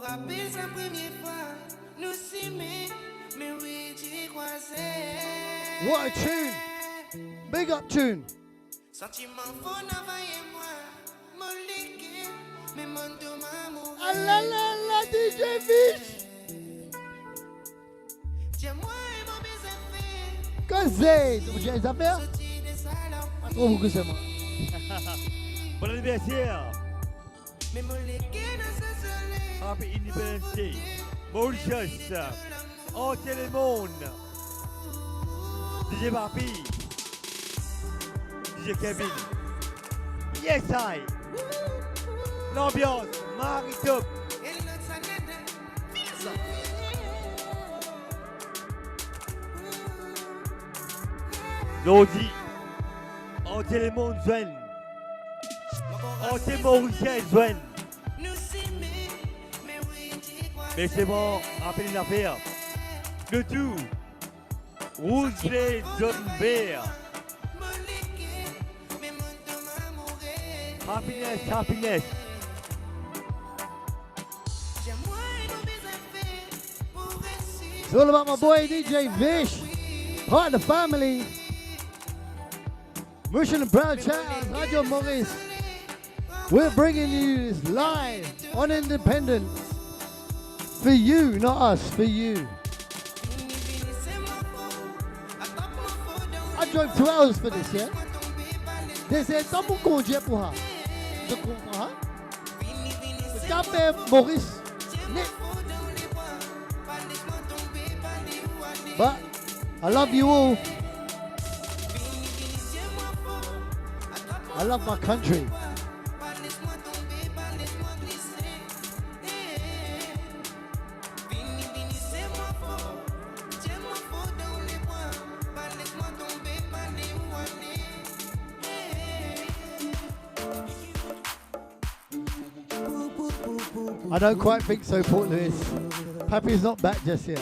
rappelle sa première fois, nous s'aimer, mais oui, j'y croisais. What a tune! Big up tune! Ah là là là, DJ Fish! Causez! Tu veux les affaires? Pas trop beaucoup, c'est moi. Bon anniversaire! Happy Independence Day! Mauritius! Entier le monde! DJ Papi! DJ Kevin! Yes I! L'ambiance! Marie-Top! Lodi! Entier le monde jeune! Entier Mauricien jeune! Mais c'est bon, rappelez l'affaire. Le tout, rouge, blé, jaune, vert. Happiness, happiness. It's all about my boy DJ Vish, part of the family. Mauritian and Proud Child, Radio Maurice. We're bringing you this live on Independence. For you, not us, for you. I drove 2 hours for this, yeah? They said, t'as mon congé pour ça. Je comprends, hein? T'as fait Maurice. But I love you all. I love my country. I don't quite think so, Port Louis. Pappy's not back just yet.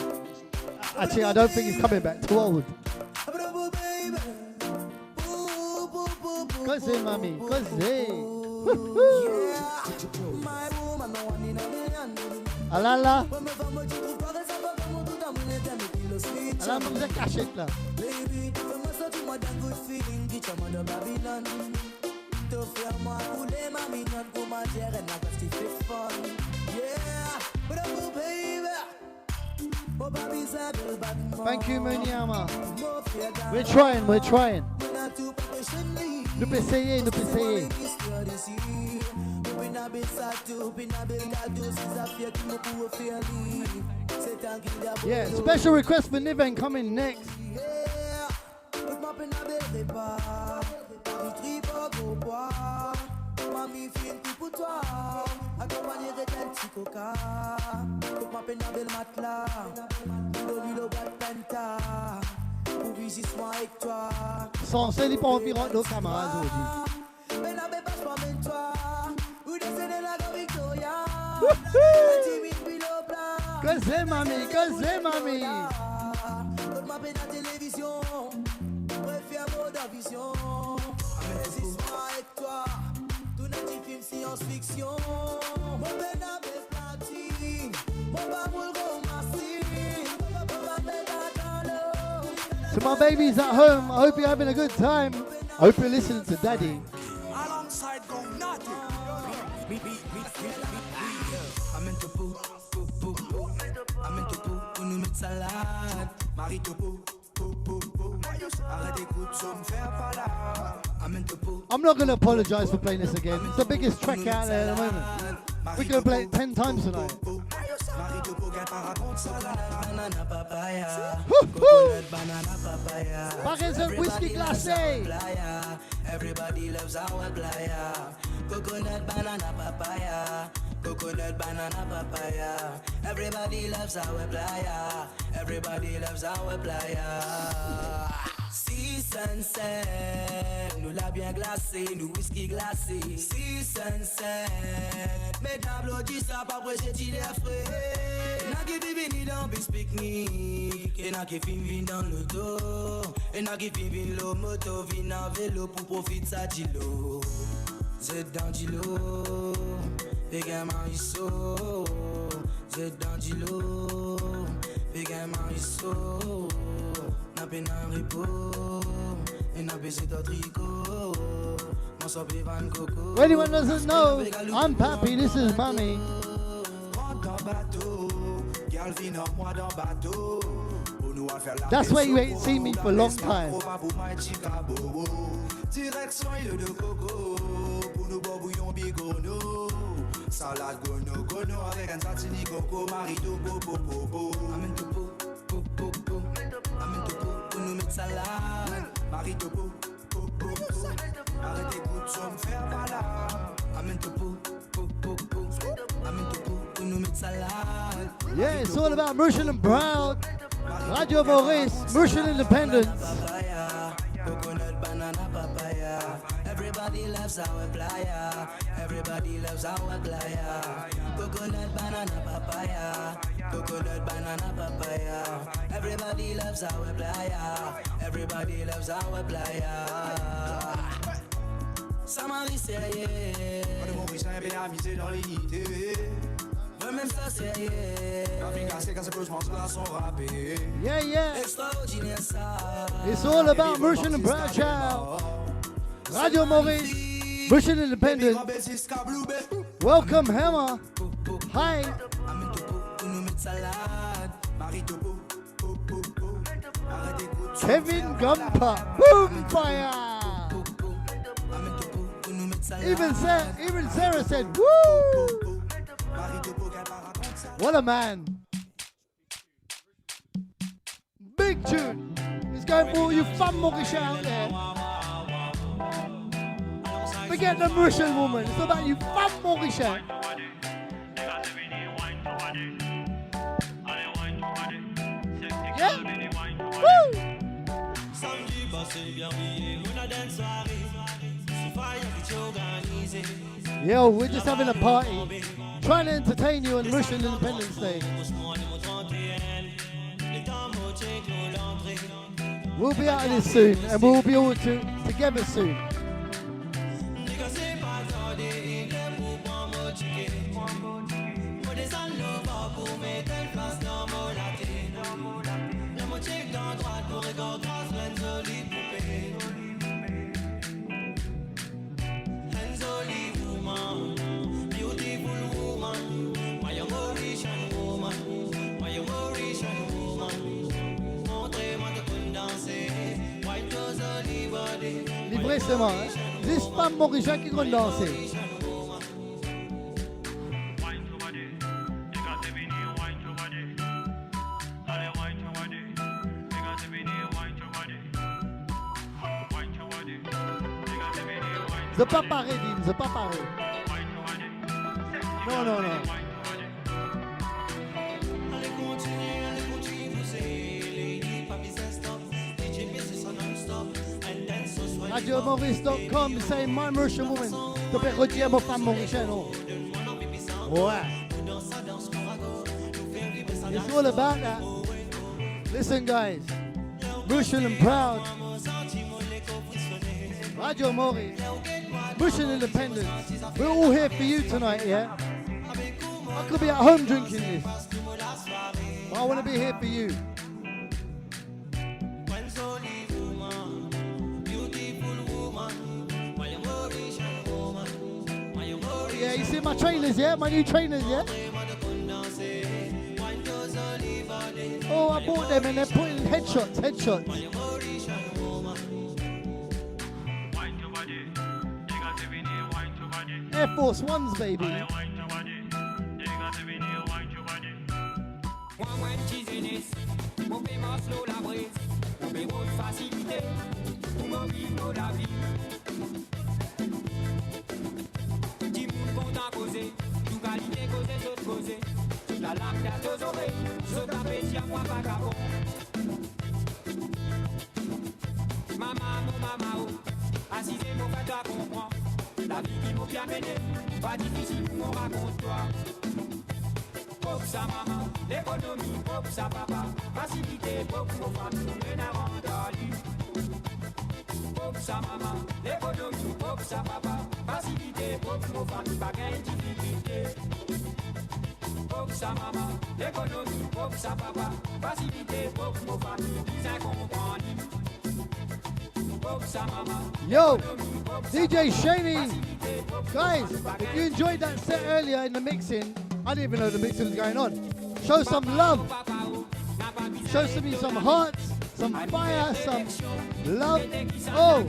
Actually, I don't think he's coming back. Too old. Cause mommy, cause Alala. Alala, vous êtes caché là. Thank you, Munyama. We're trying. Nous peut essayer. Yeah, special request for Niven coming next. Censé n'est pas environ nos camarades aujourd'hui. Que c'est mamie. To my babies at home, I hope you're having a good time. I hope you're listening to Daddy. Alongside Gong Naughty. I'm into poo. I'm into poo. Nous mettre salade. Marie topo. I'm not going to apologize for playing this again. It's the biggest track out there at the moment. We're going to play it 10 times tonight. Par whiskey glacé. Everybody loves our playa. Coconut, banana, papaya. Coconut, banana, papaya. Everybody loves our playa. Everybody loves our playa. Si sunset, nous l'a bien glacé, nous whisky glacé. Si sunset, mesdames applaudissent ça pas prêcher il est frais. N'a qui vini dans bis pique-nique, et n'a qui vini dans l'auto, et n'a qui vini l'eau moto, vini en vélo pour profiter ça d'îlot. C'est dans d'îlot, également c'est dans d'îlot, également peine en repos. Et n'a baissé ton tricot. Mon soeur Van Coco. For anyone doesn't know, I'm Pappy, this is Mommy. That's why you ain't seen me for a long time. Direction île de coco, pour nous boire bouillon bigono. Salade gono avec un satini coco, marito popo. Amène to po, amène to po, pour nous mettre salade. Marito po. Arrêtez de me faire balade. Amène to po, amène to po, pour nous mettre salade. Yeah, it's all about Mauritian and proud. Radio Maurice, Mauritian independence. Coconut, banana, papaya. Everybody loves our playa. Everybody loves our playa. Coconut, banana, papaya. Coconut, banana, papaya. Everybody loves our playa. Everybody loves our playa. Samari sérieux. On est Mauricien bien amusé dans l'unité. Même ça sérieux. Yeah. It's all about Mauritian and proud child. Radio Maurice, Mauritian independence. Welcome, Hammer. Hi. Kevin Gumper. Boom fire. Even Sarah said, woo. What a man. Big tune. It's going for all you fun Mauritian out there. Forget the Mauritian woman. It's about you fun Mauritian. Yeah? Woo! Yo, we're just having a party. Trying to entertain you on Mauritian Independence Day. We'll be out of this soon, and we'll be all together soon. Livresement, hein? 10 femmes mauriciennes qui vont danser. C'est pas pareil, Dim, c'est pas pareil. Non. RadioMaurice.com, c'est my Mauritian woman. Tu peux redire à ma femme mauricienne. Ouais. It's all about that. Listen, guys. Mauritian and proud. Radio Maurice. Mauritian independence. We're all here for you tonight, yeah? I could be at home drinking this. But I want to be here for you. Yeah, you see my trainers, yeah? My new trainers, yeah? Oh, I bought them and they're putting headshots. Air Force Ones, baby. Maman, assisez-moi, faites-toi comprendre. La vie qui m'a bien mené, pas difficile pour moi, raconte-toi. Pop sa maman, l'économie, pop sa papa, facilité, pop nos femmes, nous mène à rentrer. Pop sa maman, l'économie, pop sa papa, facilité, pop nos femmes, pas gain difficulté. Pop sa maman, l'économie, pop sa papa, facilité, pop nos femmes, nous incompréhensibles. Yo, DJ Shaney. Guys, if you enjoyed that set earlier in the mixing, I didn't even know the mixing was going on. Show some love. Show me some hearts, some fire, some love. Oh.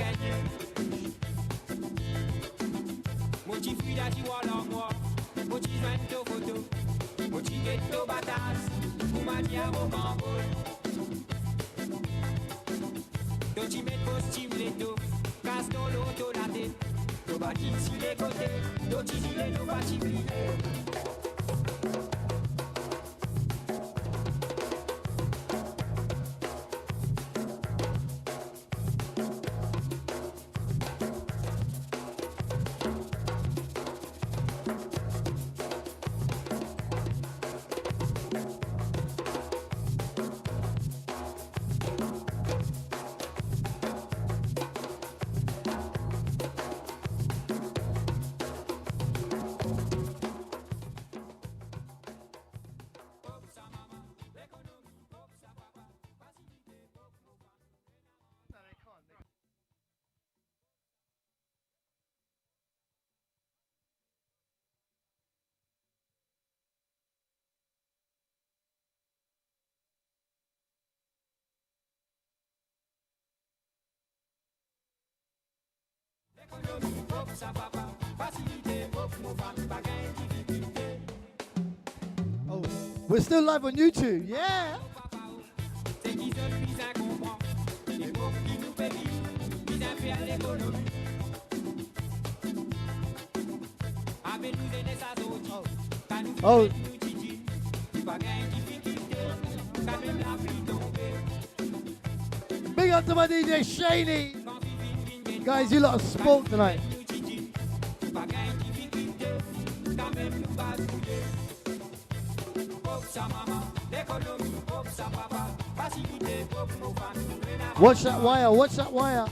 Oh, we're still live on YouTube, yeah. Oh. Big up to my DJ Shaney. Guys, you lot are spoke tonight. Watch that wire, watch that wire.